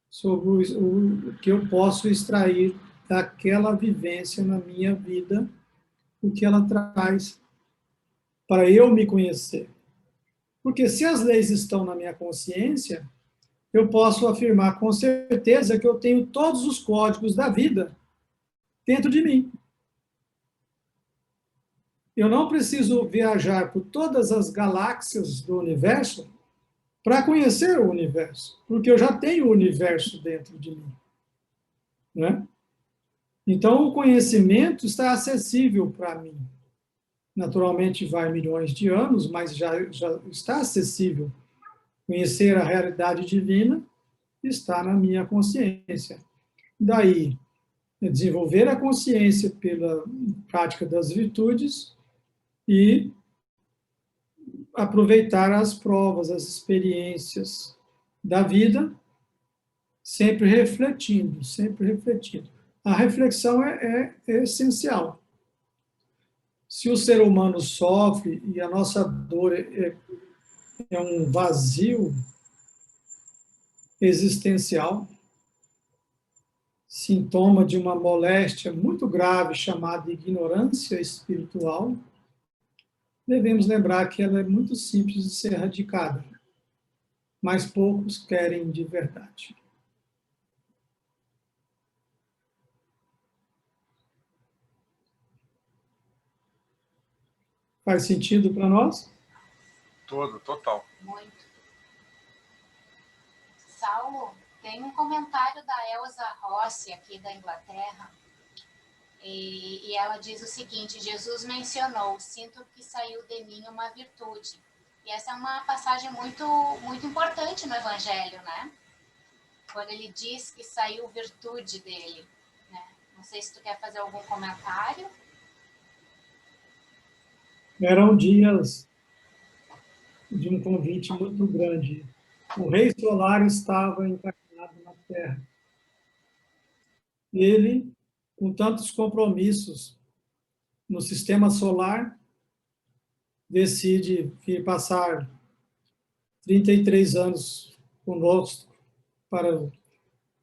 sobre o que eu posso extrair daquela vivência na minha vida, o que ela traz para eu me conhecer. Porque se as leis estão na minha consciência, eu posso afirmar com certeza que eu tenho todos os códigos da vida dentro de mim. Eu não preciso viajar por todas as galáxias do universo para conhecer o universo, porque eu já tenho o universo dentro de mim, né? Então, o conhecimento está acessível para mim. Naturalmente, vai milhões de anos, mas já está acessível. Conhecer a realidade divina está na minha consciência. Daí, desenvolver a consciência pela prática das virtudes e aproveitar as provas, as experiências da vida, sempre refletindo, sempre refletindo. A reflexão é essencial. Se o ser humano sofre e a nossa dor é um vazio existencial, sintoma de uma moléstia muito grave chamada ignorância espiritual, devemos lembrar que ela é muito simples de ser erradicada, mas poucos querem de verdade. Faz sentido para nós? Total. Muito. Saulo, tem um comentário da Elsa Rossi, aqui da Inglaterra, e ela diz o seguinte: Jesus mencionou, sinto que saiu de mim uma virtude. E essa é uma passagem muito, muito importante no Evangelho, né? Quando ele diz que saiu virtude dele, né? Não sei se tu quer fazer algum comentário. Eram dias de um convite muito grande. O rei solar estava encarnado na Terra. Ele, com tantos compromissos no sistema solar, decide vir passar 33 anos conosco para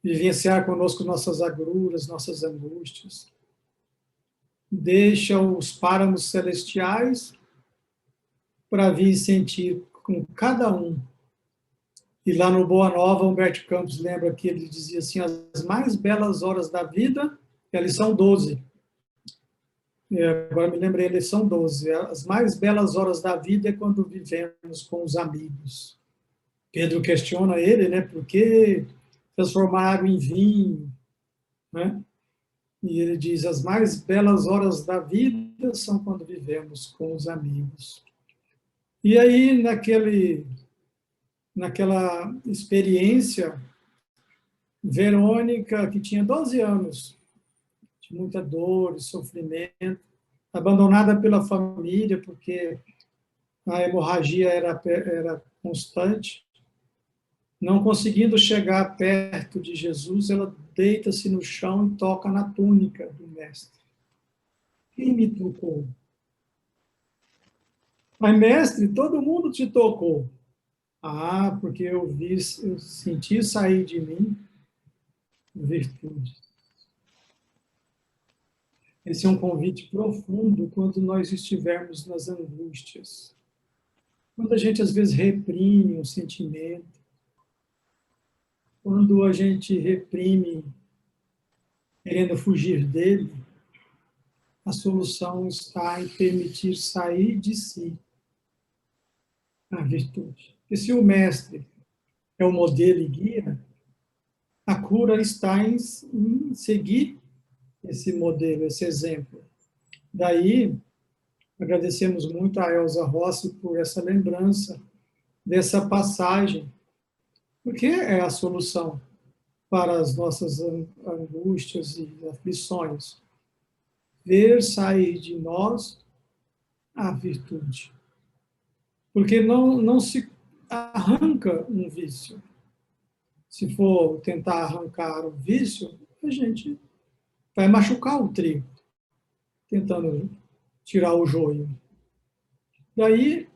vivenciar conosco nossas agruras, nossas angústias. Deixa os páramos celestiais para vir sentir com cada um. E lá no Boa Nova, Humberto Campos lembra que ele dizia assim, as mais belas horas da vida, elas são 12. Agora me lembrei, eles são 12. As mais belas horas da vida é quando vivemos com os amigos. Pedro questiona ele, né? Por que transformar água em vinho? Né? E ele diz, as mais belas horas da vida são quando vivemos com os amigos. E aí, naquela experiência, Verônica, que tinha 12 anos, de muita dor e sofrimento, abandonada pela família, porque a hemorragia era constante, não conseguindo chegar perto de Jesus, ela deita-se no chão e toca na túnica do mestre. Quem me tocou? Mas, mestre, todo mundo te tocou. Ah, porque eu senti sair de mim virtude. Esse é um convite profundo quando nós estivermos nas angústias. Quando a gente, às vezes, reprime um sentimento, quando a gente reprime querendo fugir dele, a solução está em permitir sair de si a virtude. Porque se o mestre é o modelo e guia, a cura está em seguir esse modelo, esse exemplo. Daí, agradecemos muito a Elsa Rossi por essa lembrança dessa passagem, porque é a solução para as nossas angústias e aflições. Ver sair de nós a virtude. Porque não se arranca um vício. Se for tentar arrancar o vício, a gente vai machucar o trigo, tentando tirar o joio. Daí,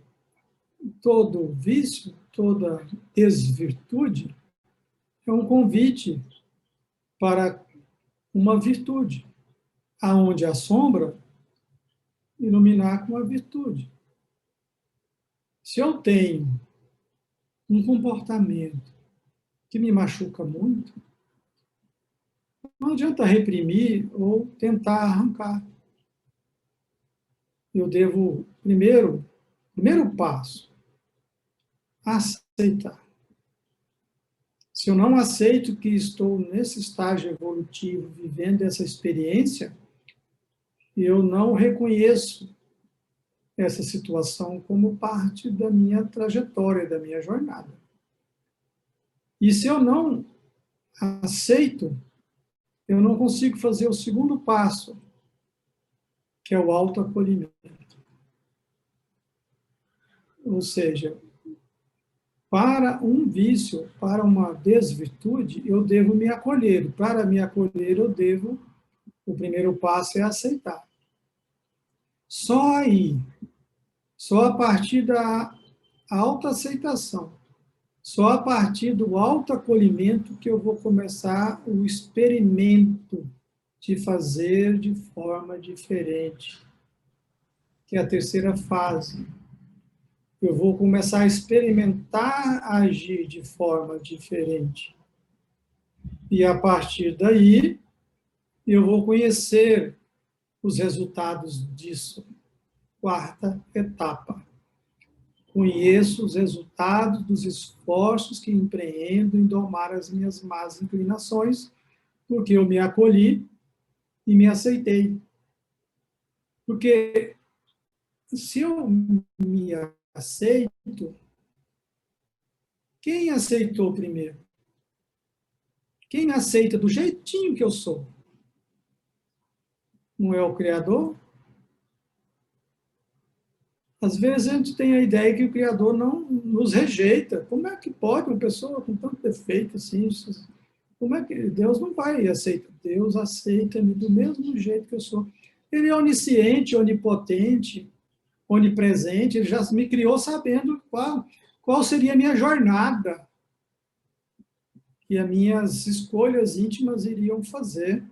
todo vício, toda desvirtude é um convite para uma virtude, aonde a sombra iluminar com a virtude. Se eu tenho um comportamento que me machuca muito, não adianta reprimir ou tentar arrancar. Eu devo, primeiro passo, aceitar. Se eu não aceito que estou nesse estágio evolutivo, vivendo essa experiência, eu não reconheço essa situação como parte da minha trajetória, da minha jornada. E se eu não aceito, eu não consigo fazer o segundo passo, que é o autoacolhimento. Ou seja, para um vício, para uma desvirtude, eu devo me acolher. Para me acolher, o primeiro passo é aceitar. Só aí, só a partir da autoaceitação, só a partir do autoacolhimento que eu vou começar o experimento de fazer de forma diferente, que é a terceira fase. Eu vou começar a experimentar agir de forma diferente. E a partir daí, eu vou conhecer os resultados disso. Quarta etapa. Conheço os resultados dos esforços que empreendo em domar as minhas más inclinações, porque eu me acolhi e me aceitei. Porque se eu me aceito, quem aceitou primeiro? Quem aceita do jeitinho que eu sou? Não é o Criador? Às vezes a gente tem a ideia que o Criador não nos rejeita. Como é que pode uma pessoa com tanto defeito assim? Como é que Deus não vai aceitar? Deus aceita-me do mesmo jeito que eu sou. Ele é onisciente, onipotente, onipresente. Ele já me criou sabendo qual seria a minha jornada que as minhas escolhas íntimas iriam fazer.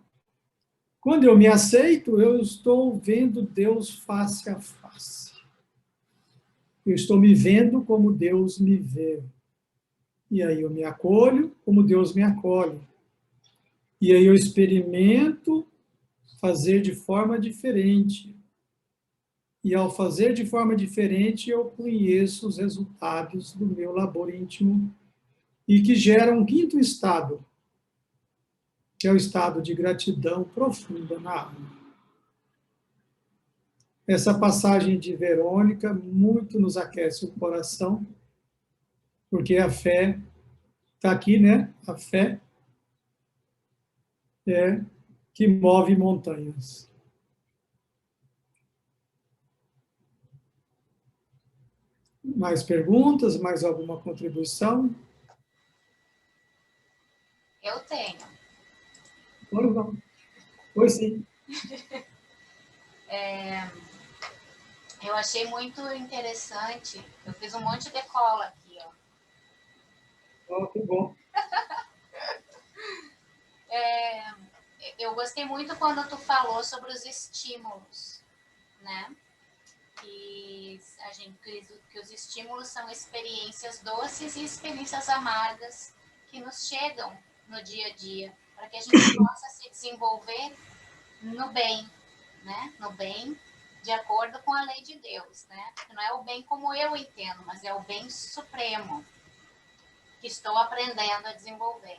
Quando eu me aceito, eu estou vendo Deus face a face. Eu estou me vendo como Deus me vê. E aí eu me acolho como Deus me acolhe. E aí eu experimento fazer de forma diferente. E ao fazer de forma diferente, eu conheço os resultados do meu labor íntimo e que gera um quinto estado, que é o estado de gratidão profunda na alma. Essa passagem de Verônica muito nos aquece o coração, porque a fé está aqui, né? A fé é que move montanhas. Mais perguntas? Mais alguma contribuição? Eu tenho. Pois sim. Eu achei muito interessante. Eu fiz um monte de cola aqui, ó. Oh, que bom. Eu gostei muito quando tu falou sobre os estímulos, né? Que os estímulos são experiências doces e experiências amargas que nos chegam no dia a dia, para que a gente possa se desenvolver no bem, né? No bem de acordo com a lei de Deus, né? Não é o bem como eu entendo, mas é o bem supremo que estou aprendendo a desenvolver.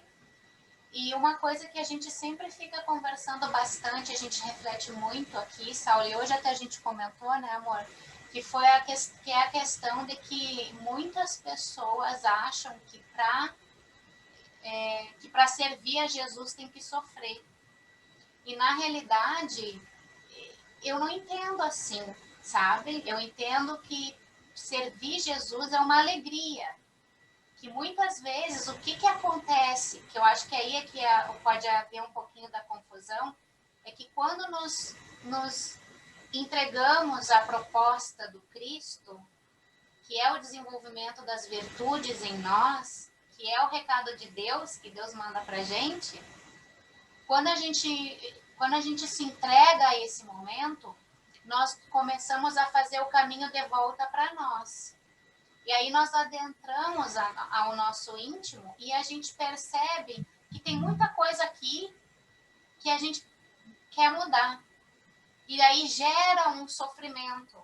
E uma coisa que a gente sempre fica conversando bastante, a gente reflete muito aqui, Saulo, e hoje até a gente comentou, né, amor, que é a questão de que muitas pessoas acham que para servir a Jesus tem que sofrer. E na realidade, eu não entendo assim, sabe? Eu entendo que servir Jesus é uma alegria. Que muitas vezes o que acontece, que eu acho que aí é que pode haver um pouquinho da confusão, é que quando nos entregamos à proposta do Cristo, que é o desenvolvimento das virtudes em nós, que é o recado de Deus, que Deus manda pra gente, quando a gente se entrega a esse momento, nós começamos a fazer o caminho de volta para nós. E aí nós adentramos ao nosso íntimo e a gente percebe que tem muita coisa aqui que a gente quer mudar. E aí gera um sofrimento.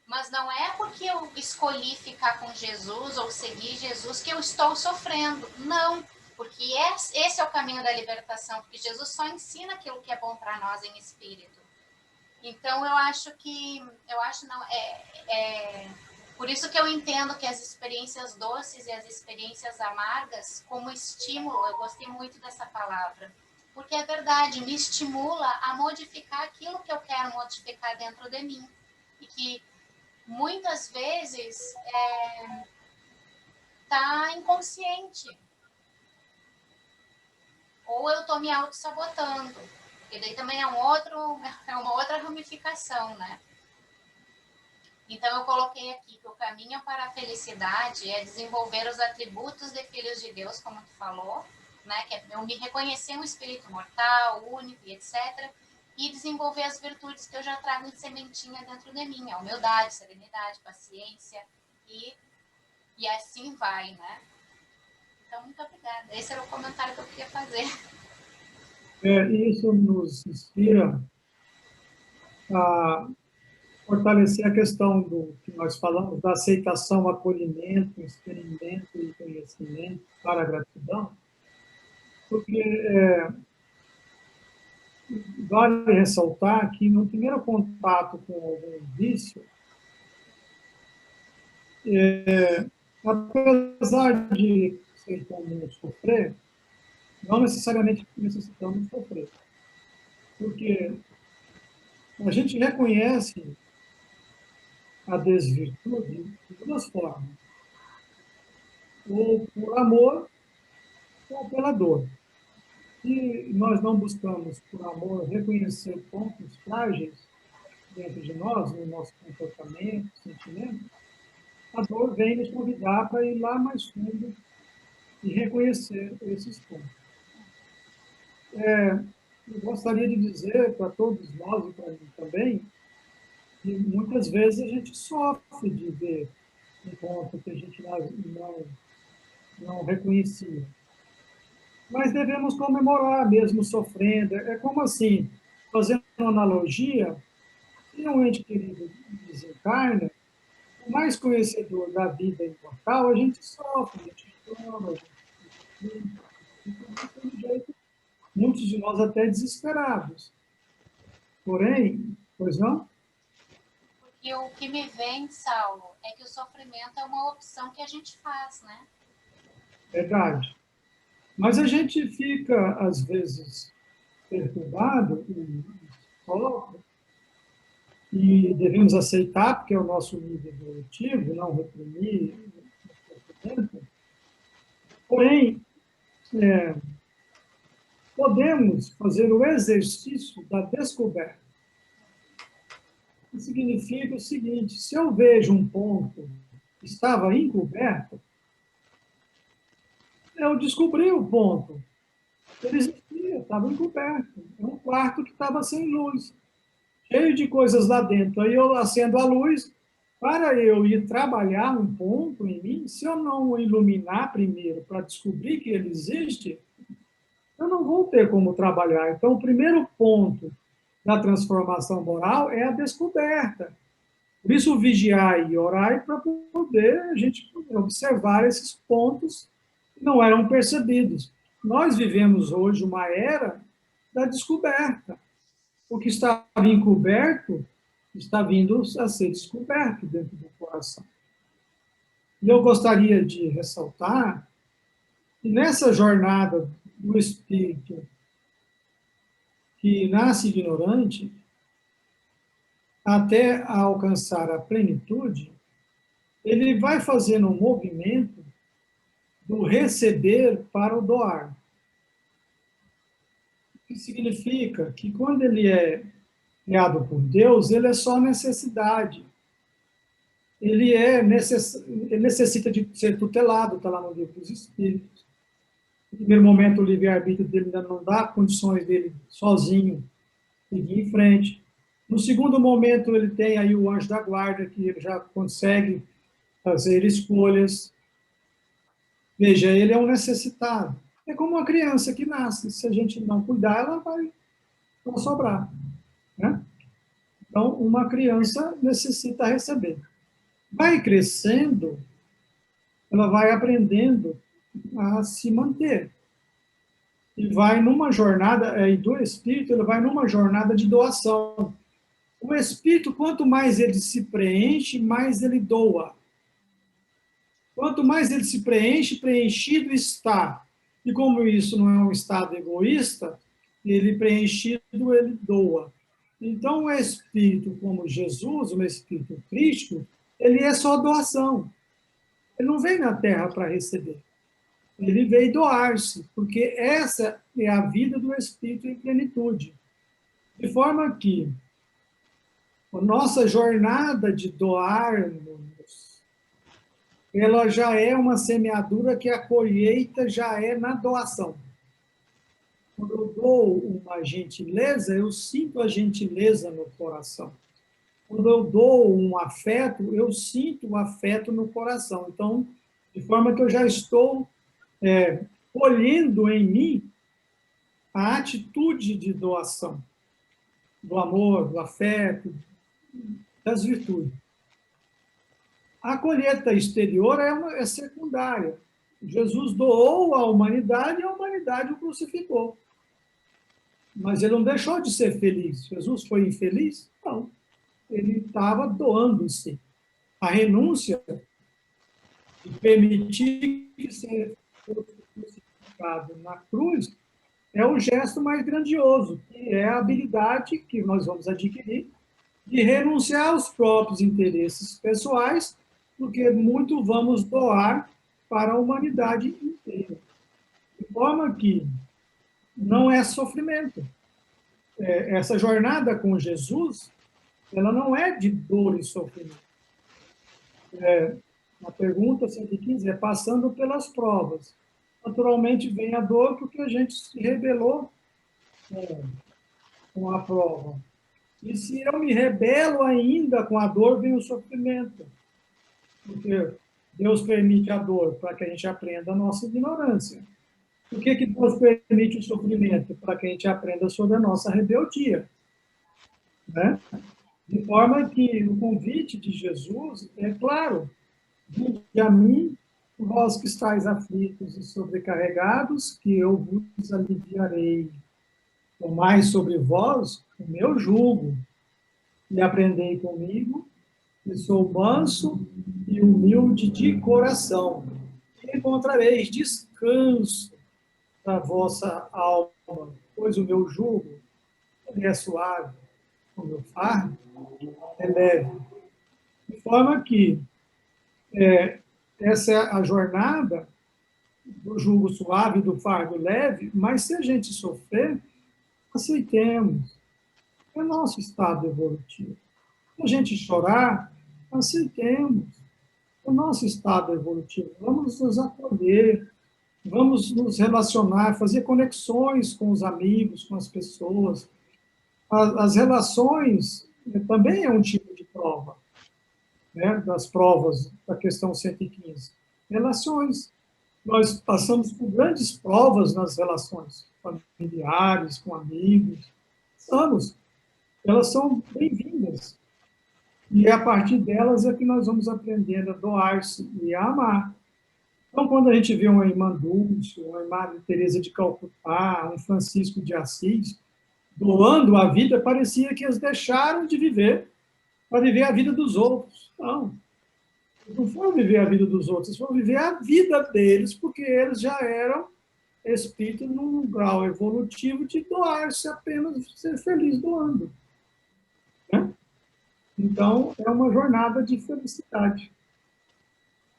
Mas não é porque eu escolhi ficar com Jesus ou seguir Jesus que eu estou sofrendo. Não. Porque esse é o caminho da libertação, porque Jesus só ensina aquilo que é bom para nós em espírito. Então, eu acho não, por isso que eu entendo que as experiências doces e as experiências amargas, como estímulo, eu gostei muito dessa palavra, porque é verdade, me estimula a modificar aquilo que eu quero modificar dentro de mim. E que muitas vezes tá inconsciente. Ou eu estou me auto-sabotando. E daí também é uma outra ramificação, né? Então, eu coloquei aqui que o caminho para a felicidade é desenvolver os atributos de filhos de Deus, como tu falou, né? Que é eu me reconhecer um espírito mortal, único e etc. E desenvolver as virtudes que eu já trago em sementinha dentro de mim. A humildade, serenidade, paciência e assim vai, né? Então, muito obrigada. Esse era o comentário que eu queria fazer. Isso nos inspira a fortalecer a questão do que nós falamos, da aceitação, acolhimento, experimento e conhecimento para a gratidão, porque vale ressaltar que no primeiro contato com algum vício, apesar de ser comum sofrer, não necessariamente necessitamos sofrer, porque a gente reconhece a desvirtude de duas formas, ou por amor ou pela dor. Se nós não buscamos, por amor, reconhecer pontos frágeis dentro de nós, no nosso comportamento, sentimento, a dor vem nos convidar para ir lá mais fundo e reconhecer esses pontos. Eu gostaria de dizer para todos nós e para mim também, que muitas vezes a gente sofre de ver um ponto que a gente não reconhecia. Mas devemos comemorar, mesmo sofrendo. É como assim, fazendo uma analogia, se um ente querido desencarna, o mais conhecedor da vida imortal, a gente sofre, a gente chora, a gente muitos de nós até desesperados. Porém, pois não? Porque o que me vem, Saulo, é que o sofrimento é uma opção que a gente faz, né? Verdade. Mas a gente fica, às vezes, perturbado e sofre, e devemos aceitar, porque é o nosso nível evolutivo, não reprimir o sofrimento. Porém, podemos fazer o exercício da descoberta. Que significa o seguinte: se eu vejo um ponto que estava encoberto, eu descobri o ponto. Ele existia, estava encoberto. É um quarto que estava sem luz, cheio de coisas lá dentro. Aí eu acendo a luz. Para eu ir trabalhar um ponto em mim, se eu não o iluminar primeiro para descobrir que ele existe, eu não vou ter como trabalhar. Então, o primeiro ponto da transformação moral é a descoberta. Por isso, vigiar e orar para poder a gente observar esses pontos que não eram percebidos. Nós vivemos hoje uma era da descoberta. O que estava encoberto está vindo a ser descoberto dentro do coração. E eu gostaria de ressaltar que nessa jornada do espírito que nasce ignorante, até alcançar a plenitude, ele vai fazendo um movimento do receber para o doar. O que significa que quando ele é criado por Deus, ele é só necessidade. Ele necessita de ser tutelado, está lá no livro dos Espíritos. No primeiro momento, o livre-arbítrio dele ainda não dá condições dele sozinho seguir em frente. No segundo momento, ele tem aí o anjo da guarda, que ele já consegue fazer escolhas. Veja, ele é um necessitado. É como uma criança que nasce. Se a gente não cuidar, ela vai sobrar. Né? Então, uma criança necessita receber. Vai crescendo, ela vai aprendendo a se manter. e vai numa jornada, e do Espírito, ele vai numa jornada de doação. O Espírito, quanto mais ele se preenche, mais ele doa. Quanto mais ele se preenche, preenchido está. E como isso não é um estado egoísta, ele preenchido, ele doa. Então, o Espírito, como Jesus, o Espírito Cristo, ele é só doação. Ele não veio na Terra para receber. Ele veio doar-se, porque essa é a vida do Espírito em plenitude. De forma que a nossa jornada de doarmos, ela já é uma semeadura que a colheita já é na doação. Quando eu dou uma gentileza, eu sinto a gentileza no coração. Quando eu dou um afeto, eu sinto o afeto no coração. Então, de forma que eu já estou colhendo em mim a atitude de doação, do amor, do afeto, das virtudes. A colheita exterior é secundária. Jesus doou à humanidade e a humanidade o crucificou. Mas ele não deixou de ser feliz. Jesus foi infeliz? Não. Ele estava doando-se. A renúncia de permitir que seja crucificado na cruz é o gesto mais grandioso, que é a habilidade que nós vamos adquirir de renunciar aos próprios interesses pessoais, porque muito vamos doar para a humanidade inteira. De forma que não é sofrimento. Essa jornada com Jesus, ela não é de dor e sofrimento. A pergunta 115 é passando pelas provas. Naturalmente vem a dor porque a gente se rebelou com a prova. E se eu me rebelo ainda com a dor, vem o sofrimento. Porque Deus permite a dor para que a gente aprenda a nossa ignorância. Por que Deus permite o sofrimento? Para que a gente aprenda sobre a nossa rebeldia. Né? De forma que o convite de Jesus é claro: vinde a mim, vós que estáis aflitos e sobrecarregados, que eu vos aliviarei. Tomai sobre vós o meu jugo, e aprendei comigo, que sou manso e humilde de coração, e encontrareis descanso da vossa alma, pois o meu jugo é suave, o meu fardo é leve. De forma que essa é a jornada do jugo suave, do fardo leve, mas se a gente sofrer, aceitemos. É nosso estado evolutivo. Se a gente chorar, aceitemos. É nosso estado evolutivo. Vamos nos acolher, vamos nos relacionar, fazer conexões com os amigos, com as pessoas. As relações também é um tipo de prova, né, das provas da questão 115. Relações. Nós passamos por grandes provas nas relações familiares, com amigos. Elas são bem-vindas. E a partir delas é que nós vamos aprendendo a doar-se e a amar. Então, quando a gente vê uma irmã Dulce, uma irmã Teresa de Calcutá, um Francisco de Assis, doando a vida, parecia que eles deixaram de viver para viver a vida dos outros. Não. Eles não foram viver a vida dos outros, eles foram viver a vida deles, porque eles já eram espírito num grau evolutivo de doar-se apenas, ser feliz doando. Né? Então, é uma jornada de felicidade.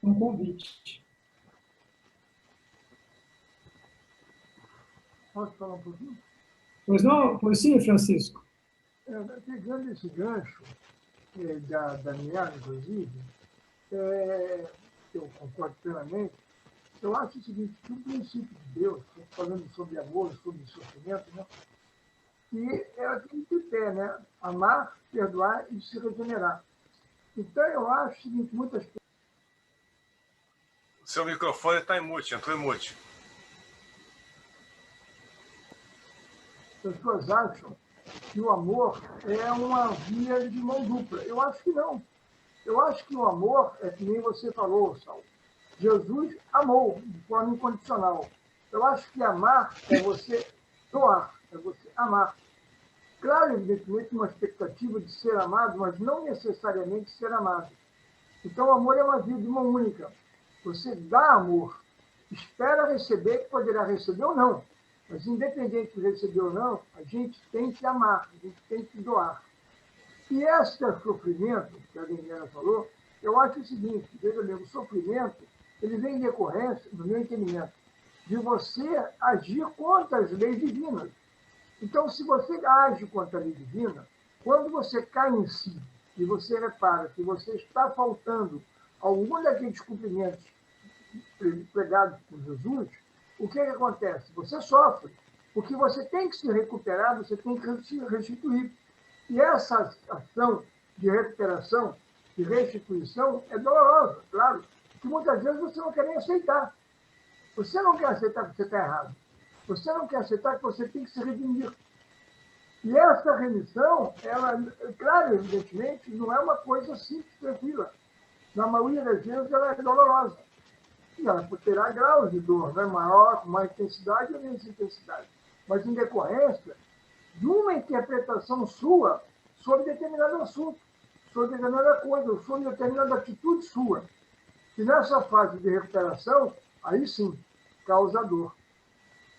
Um convite. Posso falar um pouquinho? Pois não? Pois sim, Francisco. Pegando esse gancho da Daniela, inclusive, eu concordo plenamente. Eu acho o seguinte, que o princípio de Deus, falando sobre amor, sobre sofrimento, né, que é aquele tripé, né? Amar, perdoar e se regenerar. Então, eu acho o seguinte, muitas pessoas... O seu microfone está em mute, entrou em mute. As pessoas acham que o amor é uma via de mão dupla. Eu acho que não. Eu acho que o amor é que nem você falou, Saulo. Jesus amou de forma incondicional. Eu acho que amar é você doar, é você amar. Claro, evidentemente, uma expectativa de ser amado, mas não necessariamente ser amado. Então, o amor é uma via de mão única. Você dá amor, espera receber, que poderá receber ou não. Mas, independente de receber ou não, a gente tem que amar, a gente tem que doar. E esse sofrimento, que a Daniela falou, eu acho o seguinte, veja bem, o sofrimento, ele vem em decorrência, no meu entendimento, de você agir contra as leis divinas. Então, se você age contra a lei divina, quando você cai em si e você repara que você está faltando algum daqueles cumprimentos pregados por Jesus, o que acontece? Você sofre, porque você tem que se recuperar, você tem que se restituir. E essa ação de recuperação, de restituição, é dolorosa, claro, que muitas vezes você não quer nem aceitar. Você não quer aceitar que você está errado. Você não quer aceitar que você tem que se redimir. E essa remissão, ela, claro, evidentemente, não é uma coisa simples, tranquila. Na maioria das vezes, ela é dolorosa. E ela terá graus de dor, né? Maior, com mais intensidade ou menos intensidade. Mas em decorrência de uma interpretação sua sobre determinado assunto, sobre determinada coisa, sobre determinada atitude sua. E nessa fase de recuperação, aí sim, causa dor.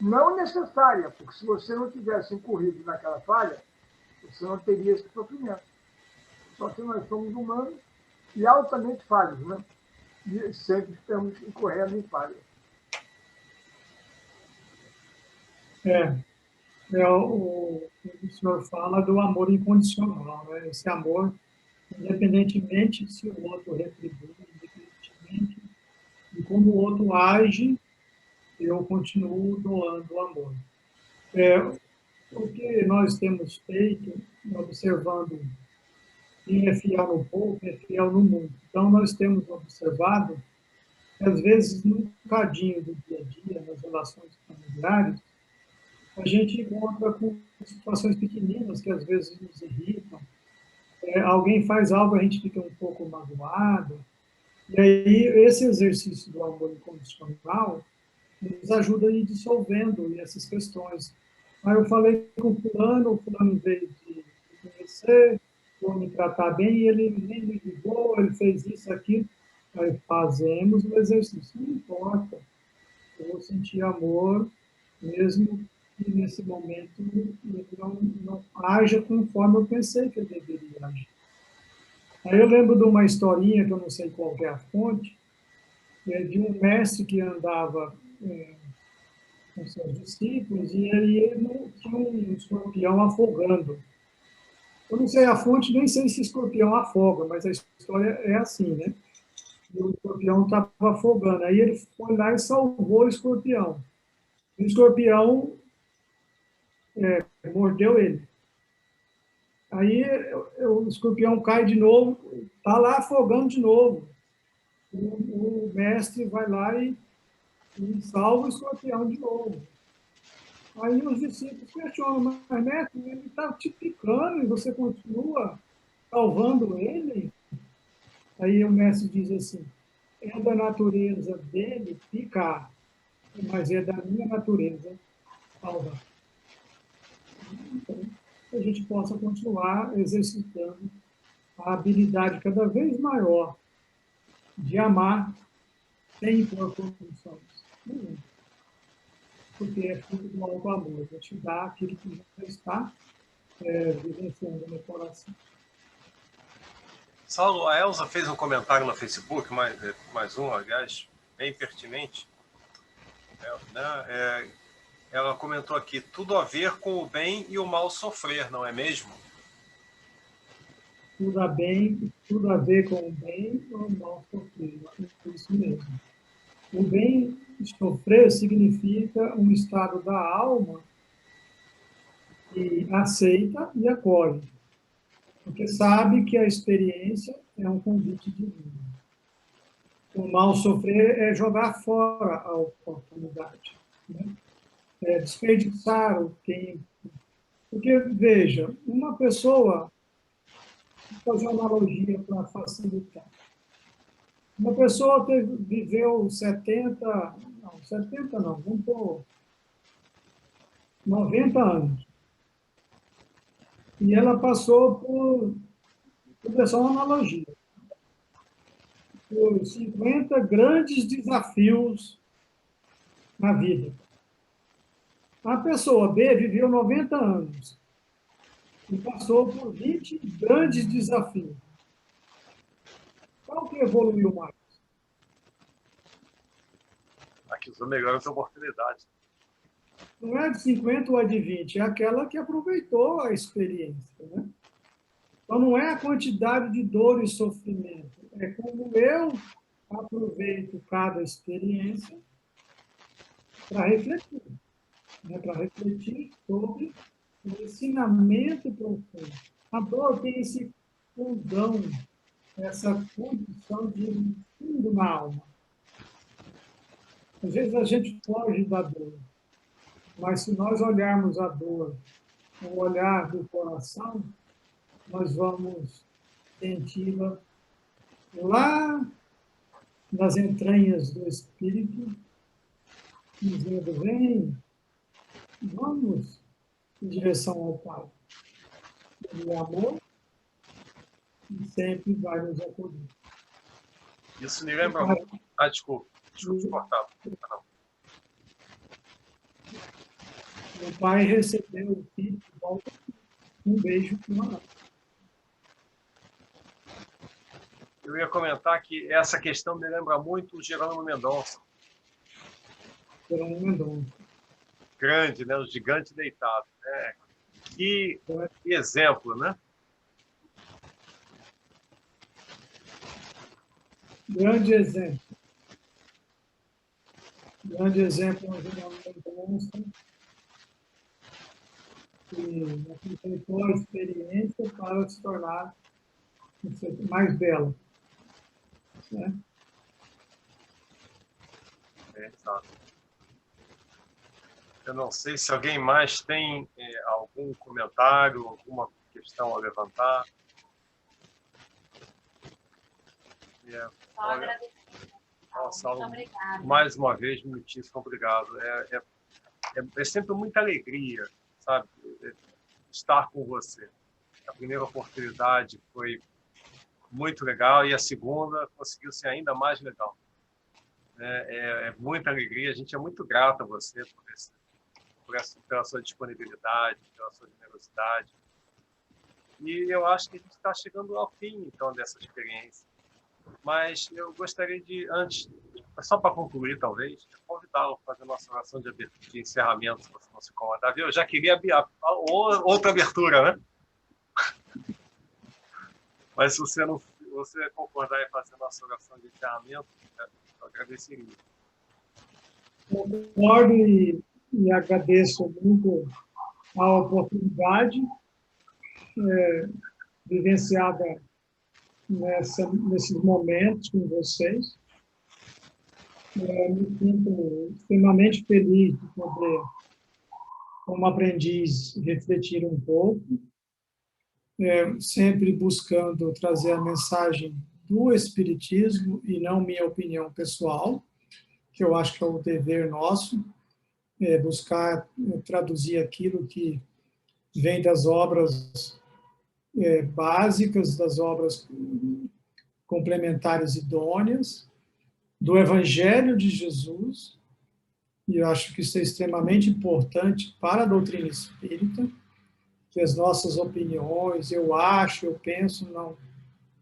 Não necessária, porque se você não tivesse incorrido naquela falha, você não teria esse sofrimento. Só que nós somos humanos e altamente falhos, né? E sempre estamos incorrendo em falhas. O senhor fala do amor incondicional, né? Esse amor, independentemente se o outro retribui, independentemente de como o outro age, eu continuo doando o amor. O que nós temos feito, observando quem é fiel no pouco, é fiel no mundo. Então, nós temos observado que, às vezes, no cadinho do dia a dia, nas relações familiares, a gente encontra com situações pequeninas que, às vezes, nos irritam. Alguém faz algo, a gente fica um pouco magoado. E aí, esse exercício do amor incondicional nos ajuda a ir dissolvendo essas questões. Aí eu falei com o fulano veio de conhecer, foi me tratar bem, e ele nem me ligou, ele fez isso, aquilo. Aí fazemos o exercício. Não importa, eu vou sentir amor, mesmo que nesse momento ele não haja conforme eu pensei que ele deveria agir. Aí eu lembro de uma historinha, que eu não sei qual é a fonte, de um mestre que andava com seus discípulos, e ele tinha um escorpião afogando. Eu não sei a fonte, nem sei se escorpião afoga, mas a história é assim, né? E o escorpião estava afogando. Aí ele foi lá e salvou o escorpião. O escorpião mordeu ele. Aí o escorpião cai de novo, está lá afogando de novo. O mestre vai lá e salva o escorpião de novo. Aí os discípulos questionam, mas mestre, ele está te picando e você continua salvando ele? Aí o mestre diz assim, é da natureza dele picar, mas é da minha natureza salvar. Então, que a gente possa continuar exercitando a habilidade cada vez maior de amar sem impor condições. Porque é fruto do alto amor, é te dar aquilo que já está vivenciando no coração. Saulo, a Elza fez um comentário no Facebook, mais um, aliás, bem pertinente. Ela comentou aqui, tudo a ver com o bem e o mal sofrer, não é mesmo? Tudo a ver com o bem e o mal sofrer, é isso mesmo. O bem sofrer significa um estado da alma que aceita e acolhe, porque sabe que a experiência é um convite divino. O mal sofrer é jogar fora a oportunidade, né? É desperdiçar o tempo. Porque, veja, uma pessoa, vou fazer uma analogia para facilitar. Uma pessoa viveu 70, não, 70 não, vamos por 90 anos. E ela passou por, vou deixar uma analogia, por 50 grandes desafios na vida. A pessoa B viveu 90 anos e passou por 20 grandes desafios. Qual que evoluiu mais? A que usou melhor as oportunidades. Não é de 50 ou a de 20, é aquela que aproveitou a experiência. Né? Então, não é a quantidade de dor e sofrimento, é como eu aproveito cada experiência para refletir. Para refletir sobre o ensinamento profundo. A dor tem esse fundão, essa condição de fundo na alma. Às vezes a gente foge da dor, mas se nós olharmos a dor com o olhar do coração, nós vamos senti-la lá nas entranhas do espírito, dizendo: vem, vamos em direção ao Pai. Ele é amor e sempre vai nos acolher. Isso me lembra muito. Ah, desculpa te cortar. Não. O pai recebeu o filho de volta, um beijo com uma lágrima. Eu ia comentar que essa questão me lembra muito o Jerônimo Mendonça. Jerônimo Mendonça. Grande, né? O gigante deitado. Que exemplo, né? Grande exemplo. Grande exemplo no Jerônimo Mendonça, que aproveitou a experiência para se tornar mais bela. Né? Exato. Eu não sei se alguém mais tem algum comentário, alguma questão a levantar. Só agradecer. Nossa, muito obrigada. Mais uma vez, muitíssimo obrigado. É sempre muita alegria, sabe, estar com você. A primeira oportunidade foi muito legal e a segunda conseguiu ser ainda mais legal. É muita alegria, a gente é muito grato a você pela sua disponibilidade, pela sua generosidade. E eu acho que a gente está chegando ao fim, então, dessa experiência. Mas eu gostaria de, antes, só para concluir, talvez, convidá-lo a fazer a nossa oração de encerramento, se você não se incomodar. Eu já queria outra abertura, né? Mas se você concordar em fazer a nossa oração de encerramento, eu agradeceria. Concordo e agradeço muito a oportunidade vivenciada nesses momentos com vocês. Me sinto extremamente feliz de poder, como aprendiz, refletir um pouco, sempre buscando trazer a mensagem do Espiritismo e não minha opinião pessoal, que eu acho que é o dever nosso, buscar traduzir aquilo que vem das obras básicas, das obras complementares idôneas, do Evangelho de Jesus, e eu acho que isso é extremamente importante para a doutrina espírita, que as nossas opiniões, eu acho, eu penso,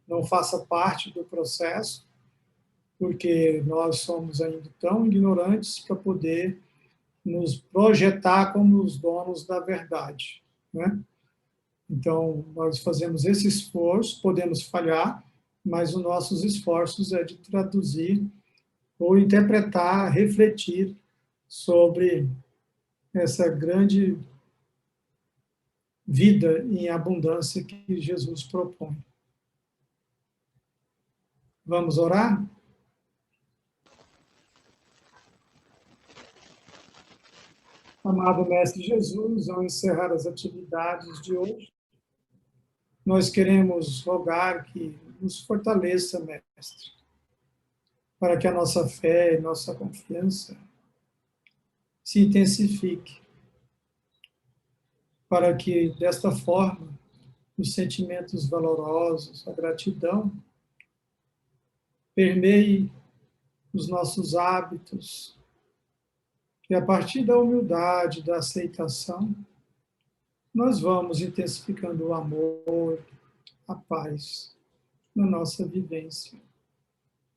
não faça parte do processo, porque nós somos ainda tão ignorantes para poder nos projetar como os donos da verdade, né? Então, nós fazemos esse esforço, podemos falhar, mas os nossos esforços é de traduzir ou interpretar, refletir sobre essa grande vida em abundância que Jesus propõe. Vamos orar? Amado Mestre Jesus, ao encerrar as atividades de hoje, nós queremos rogar que nos fortaleça, Mestre, para que a nossa fé e nossa confiança se intensifique, para que, desta forma, os sentimentos valorosos, a gratidão, permeie os nossos hábitos, e a partir da humildade, da aceitação, nós vamos intensificando o amor, a paz na nossa vivência.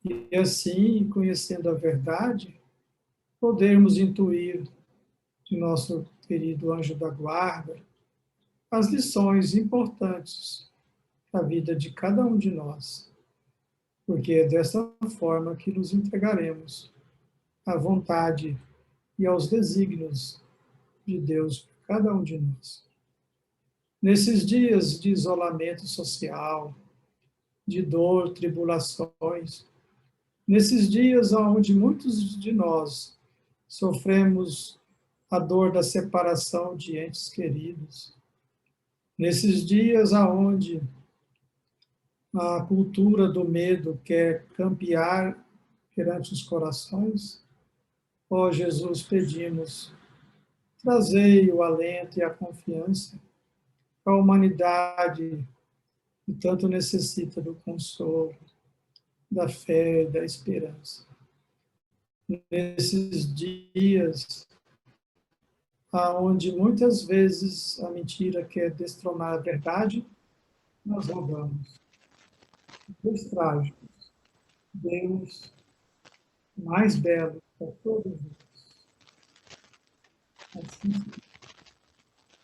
E assim, conhecendo a verdade, podermos intuir de nosso querido anjo da guarda as lições importantes da vida de cada um de nós, porque é dessa forma que nos entregaremos à vontade e aos desígnios de Deus para cada um de nós. Nesses dias de isolamento social, de dor, tribulações, nesses dias onde muitos de nós sofremos a dor da separação de entes queridos, nesses dias onde a cultura do medo quer campear perante os corações, ó Jesus, pedimos, trazei o alento e a confiança à humanidade que tanto necessita do consolo, da fé e da esperança. Nesses dias onde muitas vezes a mentira quer destronar a verdade, nós rogamos. Deus trágicos, Deus mais belo para todos nós. Assim